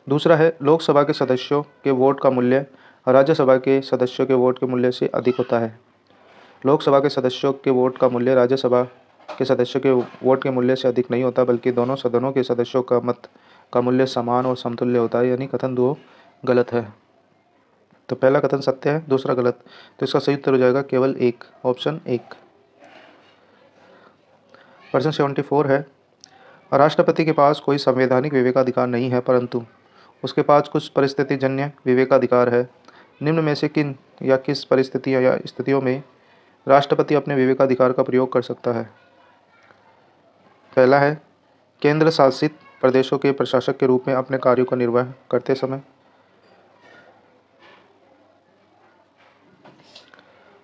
दूसरा है लोकसभा के सदस्यों के वोट का मूल्य राज्यसभा के सदस्यों के वोट के मूल्य से अधिक होता है। लोकसभा के सदस्यों के वोट का मूल्य राज्यसभा के सदस्यों के वोट के मूल्य से अधिक नहीं होता, बल्कि दोनों सदनों के सदस्यों का मत का मूल्य समान और समतुल्य होता है, यानी कथन 2 गलत है। तो पहला कथन सत्य है, दूसरा गलत, तो इसका सही उत्तर हो जाएगा केवल 1, ऑप्शन 1। प्रश्न 74 है, राष्ट्रपति के पास कोई संवैधानिक विवेकाधिकार नहीं है, परंतु उसके पास कुछ परिस्थितिजन्य विवेकाधिकार है। निम्न में से किन या किस परिस्थितियाँ या स्थितियों में राष्ट्रपति अपने विवेकाधिकार का प्रयोग कर सकता है? पहला है केंद्र शासित प्रदेशों के प्रशासक के रूप में अपने कार्यों का निर्वहन करते समय,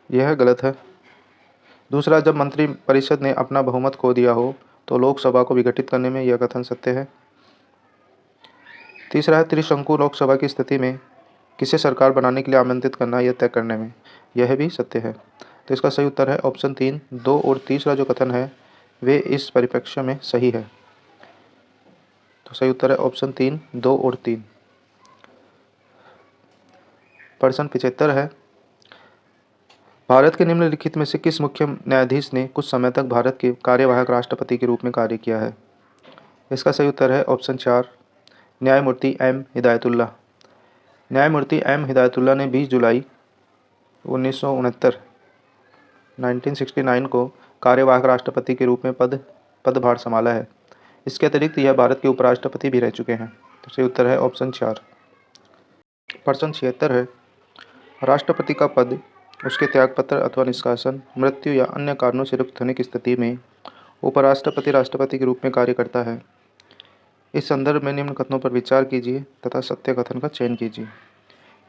यह गलत है। दूसरा, जब मंत्रिपरिषद ने अपना बहुमत खो दिया हो तो लोकसभा को विघटित करने में, यह कथन सत्य है। तीसरा है त्रिशंकु लोकसभा की स्थिति में किसे सरकार बनाने के लिए आमंत्रित करना यह तय करने में, यह भी सत्य है। तो इसका सही उत्तर है ऑप्शन 3, 2 और तीसरा जो कथन है वे इस परिप्रेक्ष्य में सही है। तो सही उत्तर है ऑप्शन 3, 2 और 3। प्रश्न 75 है, भारत के निम्नलिखित में से किस मुख्य न्यायाधीश ने कुछ समय तक भारत के कार्यवाहक राष्ट्रपति के रूप में कार्य किया है? इसका सही उत्तर है ऑप्शन 4, न्यायमूर्ति एम हिदायतुल्लाह। न्यायमूर्ति एम हिदायतुल्लाह ने 20 जुलाई 1969 को कार्यवाहक राष्ट्रपति के रूप में पदभार संभाला है। इसके अतिरिक्त यह भारत के उपराष्ट्रपति भी रह चुके हैं। तो सही उत्तर है ऑप्शन 4। प्रश्न 76 है, राष्ट्रपति का पद उसके त्यागपत्र अथवा निष्कासन, मृत्यु या अन्य कारणों से रिक्त होने की स्थिति में उपराष्ट्रपति राष्ट्रपति के रूप में कार्य करता है। इस संदर्भ में निम्न कथनों पर विचार कीजिए तथा सत्य कथन का चयन कीजिए।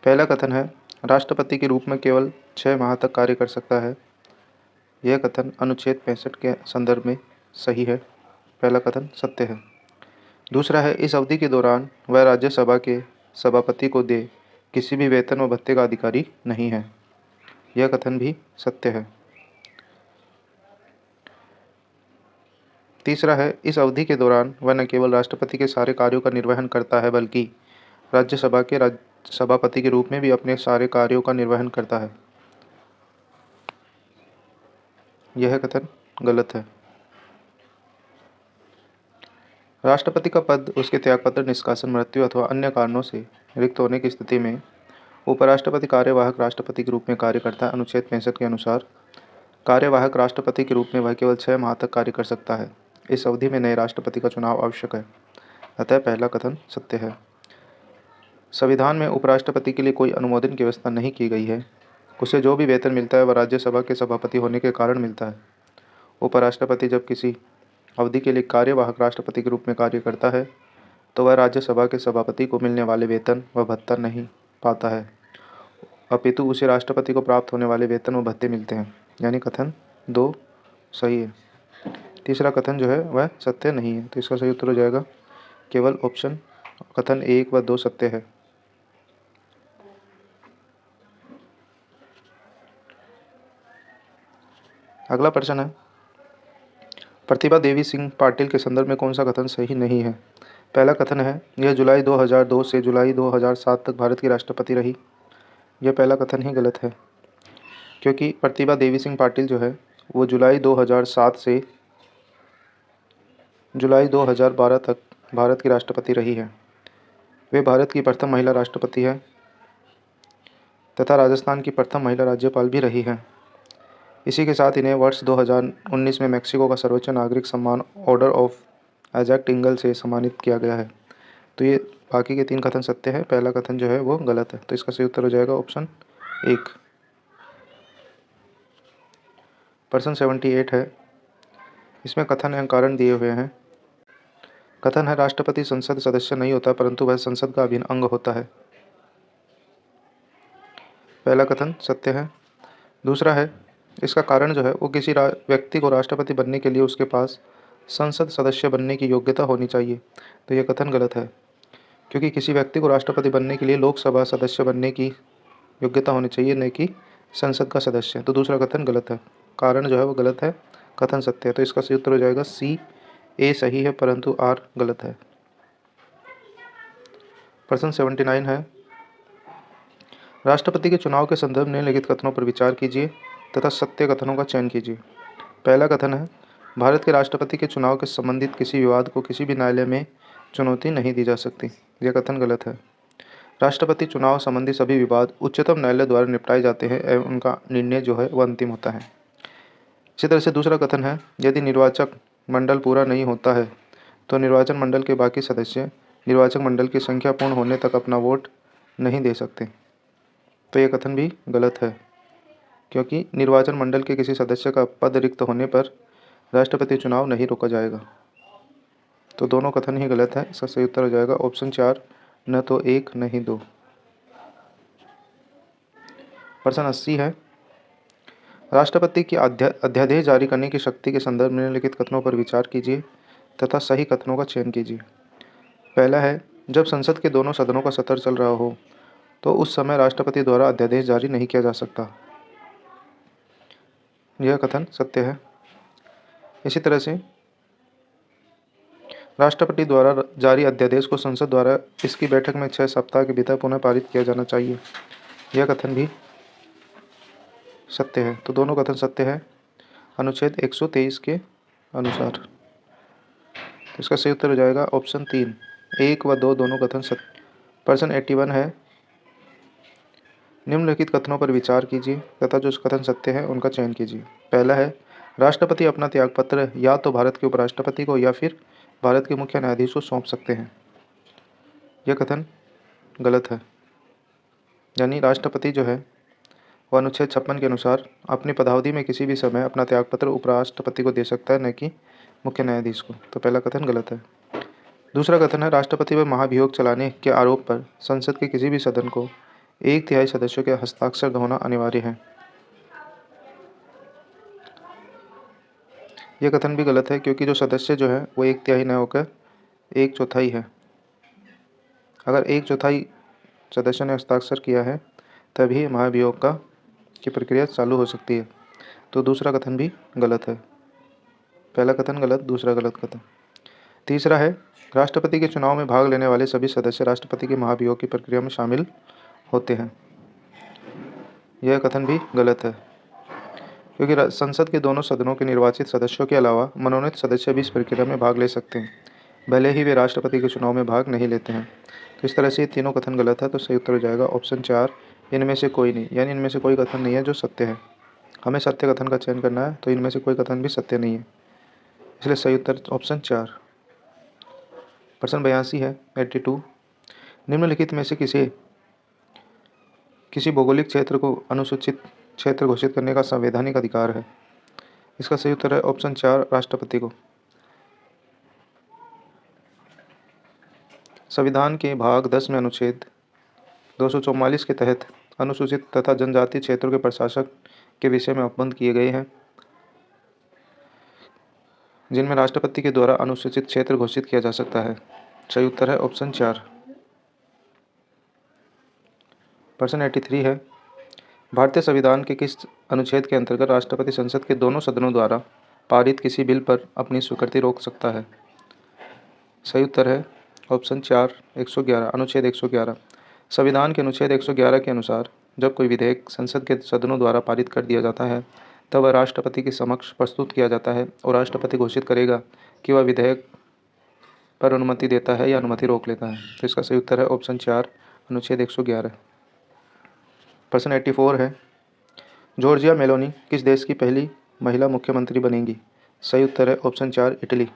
पहला कथन है राष्ट्रपति के रूप में केवल 6 माह तक कार्य कर सकता है, यह कथन अनुच्छेद 65 के संदर्भ में सही है, पहला कथन सत्य है। दूसरा है इस अवधि के दौरान वह राज्यसभा के सभापति को दे किसी भी वेतन व भत्ते का अधिकारी नहीं है, यह कथन भी सत्य है। तीसरा है इस अवधि के दौरान वह न केवल राष्ट्रपति के सारे कार्यों का निर्वहन करता है, बल्कि राज्यसभा के सभापति के रूप में भी अपने सारे कार्यों का निर्वहन करता है, यह कथन गलत है। राष्ट्रपति का पद उसके त्यागपत्र, निष्कासन, मृत्यु अथवा अन्य कारणों से रिक्त होने की स्थिति में उपराष्ट्रपति कार्यवाहक राष्ट्रपति के रूप में कार्य करता है। अनुच्छेद 65 के अनुसार कार्यवाहक राष्ट्रपति के रूप में वह केवल 6 माह तक कार्य कर सकता है। इस अवधि में नए राष्ट्रपति का चुनाव आवश्यक है, अतः पहला कथन सत्य है। संविधान में उपराष्ट्रपति के लिए कोई अनुमोदन की व्यवस्था नहीं की गई है। उसे जो भी वेतन मिलता है वह राज्यसभा के सभापति होने के कारण मिलता है। उपराष्ट्रपति जब किसी अवधि के लिए कार्यवाहक राष्ट्रपति के रूप में कार्य करता है तो वह राज्यसभा के सभापति को मिलने वाले वेतन व भत्ता नहीं पाता है, अपितु उसे राष्ट्रपति को प्राप्त होने वाले वेतन व भत्ते मिलते हैं, यानी कथन 2 सही है। तीसरा कथन जो है वह सत्य नहीं है, तो इसका सही उत्तर हो जाएगा केवल ऑप्शन कथन 1 व 2 सत्य है। अगला प्रश्न है, प्रतिभा देवी सिंह पाटिल के संदर्भ में कौन सा कथन सही नहीं है? पहला कथन है, यह जुलाई 2002 से जुलाई 2007 तक भारत की राष्ट्रपति रही। यह पहला कथन ही गलत है, क्योंकि प्रतिभा देवी सिंह पाटिल जो है वो जुलाई 2007 से जुलाई 2012 तक भारत की राष्ट्रपति रही है। वे भारत की प्रथम महिला राष्ट्रपति है तथा राजस्थान की प्रथम महिला राज्यपाल भी रही है। इसी के साथ इन्हें वर्ष 2019 में मेक्सिको का सर्वोच्च नागरिक सम्मान ऑर्डर ऑफ एजाक्ट इंगल से सम्मानित किया गया है। तो ये बाकी के 3 कथन सत्य है, पहला कथन जो है वो गलत है। तो इसका सही उत्तर हो जाएगा ऑप्शन 1। प्रश्न 78 है, इसमें कथन एवं कारण दिए हुए हैं। कथन है, राष्ट्रपति संसद सदस्य नहीं होता परंतु वह संसद का अभिन्न अंग होता है। पहला कथन सत्य है। दूसरा है, इसका कारण जो है वो किसी व्यक्ति को राष्ट्रपति बनने के लिए उसके पास संसद सदस्य बनने की योग्यता होनी चाहिए। तो यह कथन गलत है, क्योंकि किसी व्यक्ति को राष्ट्रपति बनने के लिए लोकसभा सदस्य बनने की योग्यता होनी चाहिए, न कि संसद का सदस्य। तो दूसरा कथन गलत है, कारण जो है वो गलत है, कथन सत्य है। तो इसका सही उत्तर हो जाएगा सी। ए सही है परंतु आर गलत है। प्रश्न 79 है, राष्ट्रपति के चुनाव के संदर्भ में निम्नलिखित कथनों पर विचार कीजिए तथा सत्य कथनों का चयन कीजिए। पहला कथन है, भारत के राष्ट्रपति के चुनाव के संबंधित किसी विवाद को किसी भी न्यायालय में चुनौती नहीं दी जा सकती। यह कथन गलत है। राष्ट्रपति चुनाव संबंधी सभी विवाद उच्चतम न्यायालय द्वारा निपटाए जाते हैं एवं उनका निर्णय जो है वह अंतिम होता है। इसी तरह से दूसरा कथन है, यदि निर्वाचक मंडल पूरा नहीं होता है तो निर्वाचन मंडल के बाकी सदस्य निर्वाचक मंडल की संख्या पूर्ण होने तक अपना वोट नहीं दे सकते। तो यह कथन भी गलत है, क्योंकि निर्वाचन मंडल के किसी सदस्य का पद रिक्त होने पर राष्ट्रपति चुनाव नहीं रोका जाएगा। तो दोनों कथन ही गलत है। इसका सही उत्तर हो जाएगा ऑप्शन 4, न तो 1 नहीं 2। प्रश्न 80 है, राष्ट्रपति की अध्यादेश जारी करने की शक्ति के संदर्भ में निम्नलिखित कथनों पर विचार कीजिए तथा सही कथनों का चयन कीजिए। पहला है, जब संसद के दोनों सदनों का सत्र चल रहा हो तो उस समय राष्ट्रपति द्वारा अध्यादेश जारी नहीं किया जा सकता। यह कथन सत्य है। इसी तरह से राष्ट्रपति द्वारा जारी अध्यादेश को संसद द्वारा इसकी बैठक में 6 सप्ताह के भीतर पुनः पारित किया जाना चाहिए। यह कथन भी सत्य है। तो दोनों कथन सत्य है अनुच्छेद 123 के अनुसार। तो इसका सही उत्तर हो जाएगा ऑप्शन 3, 1 व 2 दोनों कथन सत्य। प्रश्न 81 है, निम्नलिखित कथनों पर विचार कीजिए तथा जो कथन सत्य है उनका चयन कीजिए। पहला है, राष्ट्रपति अपना त्यागपत्र या तो भारत के उपराष्ट्रपति को या फिर भारत के मुख्य न्यायाधीश को सौंप सकते हैं। यह कथन गलत है, यानी राष्ट्रपति जो है वह अनुच्छेद 56 के अनुसार अपनी पदावधि में किसी भी समय अपना त्यागपत्र उपराष्ट्रपति को दे सकता है, न कि मुख्य न्यायाधीश को। तो पहला कथन गलत है। दूसरा कथन है, राष्ट्रपति पर महाभियोग चलाने के आरोप पर संसद के किसी भी सदन को 1/3 सदस्यों के हस्ताक्षर होना अनिवार्य है। यह कथन भी गलत है, क्योंकि जो सदस्य जो है वो 1/3 न होकर 1/4 है। अगर 1/4 सदस्य ने हस्ताक्षर किया है तभी महाभियोग की प्रक्रिया चालू हो सकती है। तो दूसरा कथन भी गलत है। पहला कथन गलत, दूसरा गलत कथन। तीसरा है, राष्ट्रपति के चुनाव में भाग लेने वाले सभी सदस्य राष्ट्रपति के महाभियोग की प्रक्रिया में शामिल होते हैं। यह कथन भी गलत है, क्योंकि संसद के दोनों सदनों के निर्वाचित सदस्यों के अलावा मनोनीत सदस्य भी इस प्रक्रिया में भाग ले सकते हैं, भले ही वे राष्ट्रपति के चुनाव में भाग नहीं लेते हैं। तो इस तरह से ये तीनों कथन गलत है। तो सही उत्तर हो जाएगा ऑप्शन 4, इनमें से कोई नहीं, यानी इनमें से कोई कथन नहीं है जो सत्य है। हमें सत्य कथन का चयन करना है, तो इनमें से कोई कथन भी सत्य नहीं है, इसलिए सही उत्तर ऑप्शन 4। प्रश्न 82 है, 82, निम्नलिखित में से किसी भौगोलिक क्षेत्र को अनुसूचित क्षेत्र घोषित करने का संवैधानिक अधिकार है। इसका सही उत्तर है ऑप्शन 4, राष्ट्रपति को। संविधान के भाग 10 में अनुच्छेद 244 के तहत अनुसूचित तथा जनजातीय क्षेत्रों के प्रशासक के विषय में उपबंध किए गए हैं, जिनमें राष्ट्रपति के द्वारा अनुसूचित क्षेत्र घोषित किया जा सकता है। सही उत्तर है ऑप्शन 4। प्रश्न 83 है, भारतीय संविधान के किस अनुच्छेद के अंतर्गत राष्ट्रपति संसद के दोनों सदनों द्वारा पारित किसी बिल पर अपनी स्वीकृति रोक सकता है? सही उत्तर है ऑप्शन 4 111 अनुच्छेद 111। संविधान के अनुच्छेद 111 के अनुसार जब कोई विधेयक संसद के सदनों द्वारा पारित कर दिया जाता है तब वह राष्ट्रपति के समक्ष प्रस्तुत किया जाता है और राष्ट्रपति घोषित करेगा कि वह विधेयक पर अनुमति देता है या अनुमति रोक लेता है। तो इसका सही उत्तर है ऑप्शन 4 अनुच्छेद 111। प्रश्न 84 है, जॉर्जिया मेलोनी किस देश की पहली महिला मुख्यमंत्री बनेंगी? सही उत्तर है ऑप्शन 4 इटली।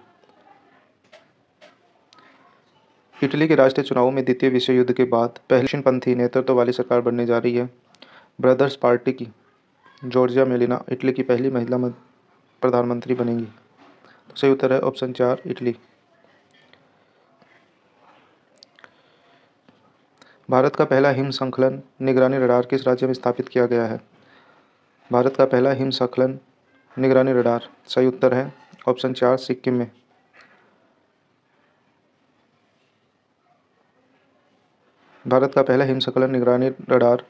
इटली के राष्ट्रीय चुनावों में द्वितीय विश्व युद्ध के बाद पहली दक्षिणपंथी नेतृत्व वाली सरकार बनने जा रही है। ब्रदर्स पार्टी की जॉर्जिया मेलिना इटली की पहली महिला प्रधानमंत्री बनेंगी। तो सही उत्तर है ऑप्शन 4 इटली। भारत का पहला हिमस्खलन निगरानी रडार किस राज्य में स्थापित किया गया है? भारत का पहला हिमस्खलन निगरानी रडार सही उत्तर है ऑप्शन 4 सिक्किम में। भारत का पहला हिमस्खलन निगरानी रडार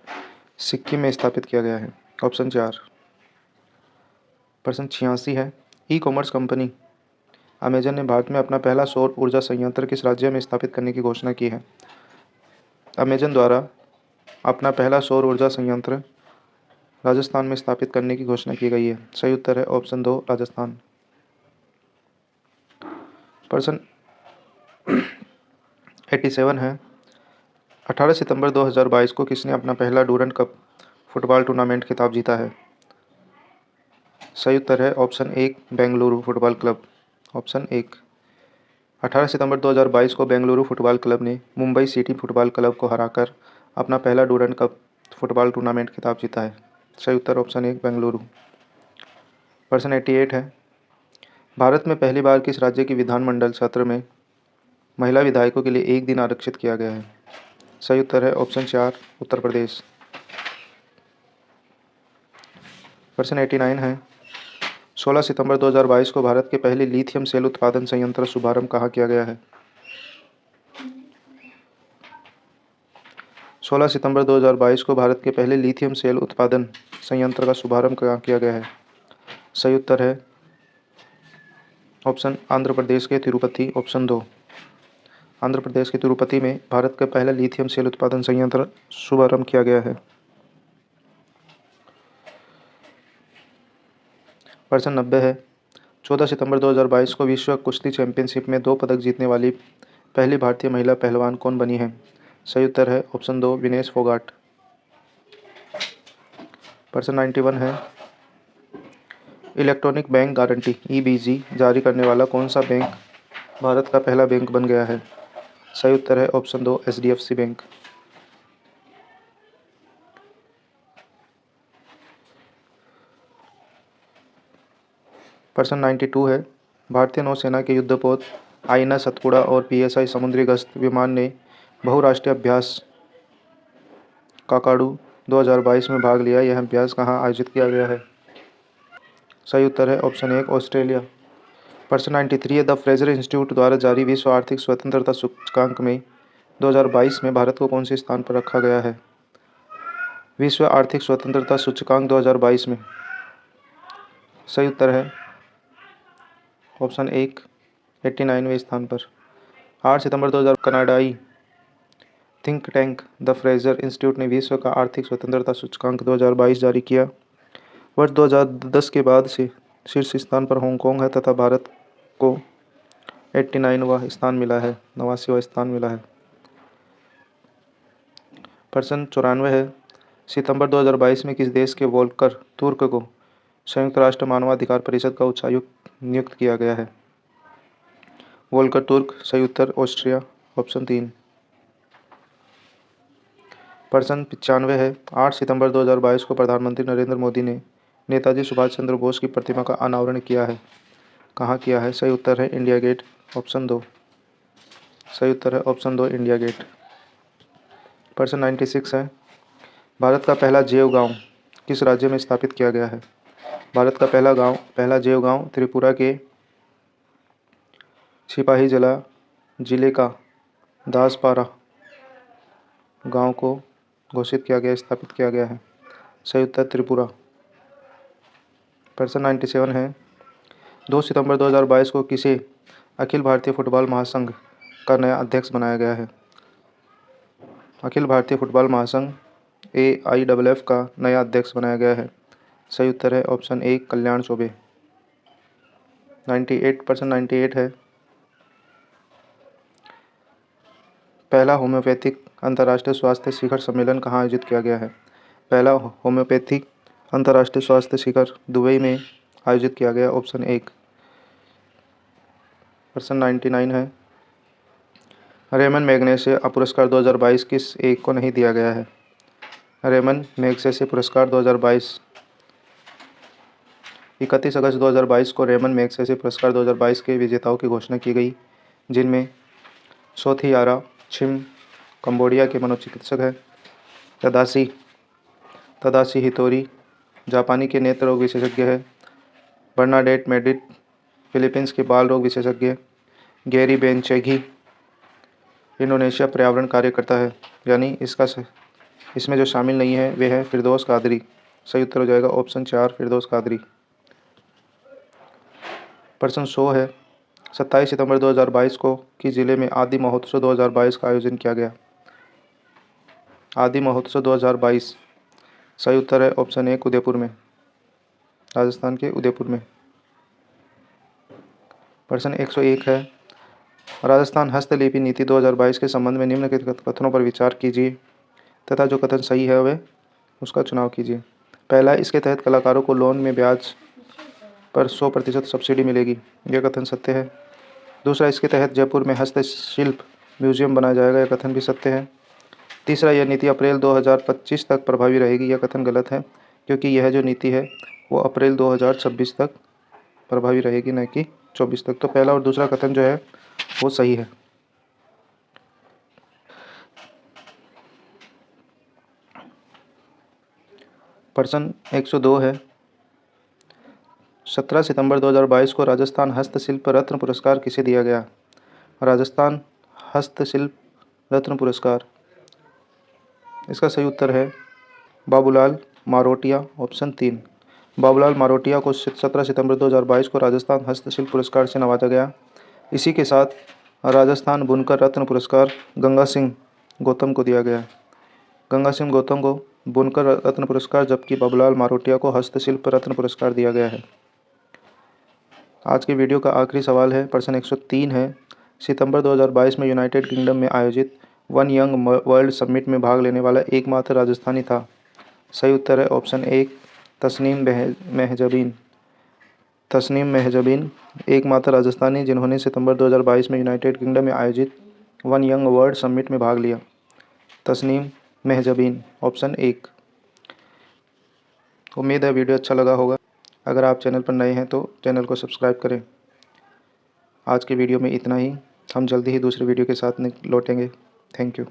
सिक्किम में स्थापित किया गया है ऑप्शन 4। प्रश्न 86 है, ई कॉमर्स कंपनी अमेजन ने भारत में अपना पहला सौर ऊर्जा संयंत्र किस राज्य में स्थापित करने की घोषणा की है? अमेजन द्वारा अपना पहला सौर ऊर्जा संयंत्र राजस्थान में स्थापित करने की घोषणा की गई है। सही उत्तर है ऑप्शन 2 राजस्थान। प्रश्न 87 है, 18 सितंबर 2022 को किसने अपना पहला डूरंड कप फुटबॉल टूर्नामेंट खिताब जीता है? सही उत्तर है option 1 Bengaluru football club. Option 1 18 सितंबर 2022 को बेंगलुरु फुटबॉल क्लब ने मुंबई सिटी फुटबॉल क्लब को हराकर अपना पहला डूरंड कप फुटबॉल टूर्नामेंट खिताब जीता है। सही उत्तर ऑप्शन 1 बेंगलुरु। प्रश्न 88 है, भारत में पहली बार किस राज्य की विधानमंडल सत्र में महिला विधायकों के लिए एक दिन आरक्षित किया गया है? सही उत्तर है ऑप्शन 4 उत्तर प्रदेश। प्रश्न 89 है, 16 सितंबर 2022 को भारत के पहले लिथियम सेल उत्पादन संयंत्र शुभारंभ कहाँ किया गया है? 16 सितंबर 2022 को भारत के पहले लिथियम सेल उत्पादन संयंत्र का शुभारंभ कहाँ किया गया है? सही उत्तर है ऑप्शन आंध्र प्रदेश के तिरुपति। ऑप्शन 2 आंध्र प्रदेश के तिरुपति में भारत का पहला लिथियम सेल उत्पादन संयंत्र शुभारंभ किया गया है। प्रश्न 90 है, 14 सितंबर 2022 को विश्व कुश्ती चैंपियनशिप में 2 पदक जीतने वाली पहली भारतीय महिला पहलवान कौन बनी है? सही उत्तर है ऑप्शन 2 विनेश फोगाट। प्रश्न 91 है, इलेक्ट्रॉनिक बैंक गारंटी ईबीजी जारी करने वाला कौन सा बैंक भारत का पहला बैंक बन गया है? सही उत्तर है ऑप्शन 2 एचडीएफसी बैंक। प्रश्न 92 है, भारतीय नौसेना के युद्धपोत आईएनएस सतपुड़ा और पीएसआई समुद्री गश्त विमान ने बहुराष्ट्रीय अभ्यास काकाडू 2022 में भाग लिया। यह अभ्यास कहाँ आयोजित किया गया है? सही उत्तर है ऑप्शन 1 ऑस्ट्रेलिया। प्रश्न 93 है, द फ्रेजर इंस्टीट्यूट द्वारा जारी विश्व आर्थिक स्वतंत्रता सूचकांक में 2022 में भारत को कौन से स्थान पर रखा गया है? विश्व आर्थिक स्वतंत्रता सूचकांक 2022 में सही उत्तर है ऑप्शन 1 89वें स्थान पर। 8 सितंबर 2000 कनाडाई think tank the Fraser institute ने विश्व का आर्थिक स्वतंत्रता सूचकांक 2022 जारी किया। वर्ष 2010 के बाद से शीर्ष स्थान पर हांगकांग है तथा भारत को 89वां स्थान मिला है, 89वां स्थान मिला है। प्रश्न 94 है, सितंबर 2022 में किस देश के वोल्कर तुर्क को संयुक्त राष्ट्र मानवाधिकार परिषद का उच्चायुक्त नियुक्त किया गया है? वोल्कर तुर्क। सही उत्तर ऑस्ट्रिया। ऑप्शन 3। प्रश्न 95 है, 8 सितंबर 2022 को प्रधानमंत्री नरेंद्र मोदी ने नेताजी सुभाष चंद्र बोस की प्रतिमा का अनावरण किया है, कहाँ किया है? सही उत्तर है इंडिया गेट। ऑप्शन 2 सही उत्तर है ऑप्शन 2 इंडिया गेट। प्रश्न 96 है, भारत का पहला जैव गांव किस राज्य में स्थापित किया गया है? भारत का पहला जैव गांव त्रिपुरा के सिपाहीजला जिले का दासपारा गांव को घोषित किया गया, स्थापित किया गया है। सही उत्तर त्रिपुरा। प्रश्न 97 है, 2 सितंबर 2022 को किसे अखिल भारतीय फुटबॉल महासंघ का नया अध्यक्ष बनाया गया है? अखिल भारतीय फुटबॉल महासंघ AIFF का नया अध्यक्ष बनाया गया है। सही उत्तर है ऑप्शन ए कल्याण चौबे। 98% है। पहला होम्योपैथिक अंतर्राष्ट्रीय स्वास्थ्य शिखर सम्मेलन कहाँ आयोजित किया गया है? पहला होम्योपैथिक अंतर्राष्ट्रीय स्वास्थ्य शिखर दुबई में आयोजित किया गया। ऑप्शन एक %99 है। रेमन मैग्सेसे पुरस्कार 2022 किस एक को नहीं दिया गया है? रेमन मैग्सेसे पुरस्कार 2022 31 अगस्त 2022 को रेमन मैग्सेसे पुरस्कार 2022 के विजेताओं की घोषणा की गई, जिनमें सोथियारा छिम कंबोडिया के मनोचिकित्सक हैं, तदाशी हितोरी जापानी के नेत्र रोग विशेषज्ञ है, बर्नाडेट मेडिट फिलीपींस के बाल रोग विशेषज्ञ, गैरी बेनचेघी इंडोनेशिया पर्यावरण कार्यकर्ता है। यानी इसमें जो शामिल नहीं है वे है फिरदौस कादरी। सही उत्तर हो जाएगा ऑप्शन 4 फिरदौस कादरी। प्रश्न 100 है। 27 सितंबर 2022 को किस जिले में आदि महोत्सव 2022 का आयोजन किया गया? आदि महोत्सव 2022 सही उत्तर है ऑप्शन ए उदयपुर में, राजस्थान के उदयपुर में। प्रश्न 101 है। राजस्थान हस्तलिपि नीति 2022 के संबंध में निम्नलिखित कथनों पर विचार कीजिए तथा जो कथन सही है वह उसका चुनाव कीजिए। पहला, इसके तहत कलाकारों को लोन में ब्याज पर 100% सब्सिडी मिलेगी। यह कथन सत्य है। दूसरा, इसके तहत जयपुर में हस्तशिल्प म्यूजियम बनाया जाएगा। यह कथन भी सत्य है। तीसरा, यह नीति अप्रैल 2025 तक प्रभावी रहेगी। यह कथन गलत है, क्योंकि यह जो नीति है वो अप्रैल 2026 तक प्रभावी रहेगी, न कि 24 तक। तो पहला और दूसरा कथन जो है वो सही है। प्रश्न 102 है। 17 सितंबर 2022 को राजस्थान हस्तशिल्प रत्न पुरस्कार किसे दिया गया? राजस्थान हस्तशिल्प रत्न पुरस्कार, इसका सही उत्तर है बाबूलाल मारोटिया, ऑप्शन 3। बाबूलाल मारोटिया को 17 सितंबर 2022 को राजस्थान हस्तशिल्प पुरस्कार से नवाजा गया। इसी के साथ राजस्थान बुनकर रत्न पुरस्कार गंगा सिंह गौतम को दिया गया। गंगा सिंह गौतम को बुनकर रत्न पुरस्कार, जबकि बाबूलाल मारोटिया को हस्तशिल्प रत्न पुरस्कार दिया गया है। आज की वीडियो का आखिरी सवाल है। प्रश्न 103 है। सितंबर 2022 में यूनाइटेड किंगडम में आयोजित वन यंग वर्ल्ड समिट में भाग लेने वाला एकमात्र राजस्थानी था। सही उत्तर है ऑप्शन 1 तस्नीम महजबीन। तस्नीम महजबीन एकमात्र राजस्थानी जिन्होंने सितंबर 2022 में यूनाइटेड किंगडम में आयोजित वन यंग वर्ल्ड समिट में भाग लिया। तस्नीम महजबीन, ऑप्शन 1। उम्मीद है वीडियो अच्छा लगा होगा। अगर आप चैनल पर नए हैं तो चैनल को सब्सक्राइब करें। आज की वीडियो में इतना ही। हम जल्दी ही दूसरी वीडियो के साथ लौटेंगे। Thank you.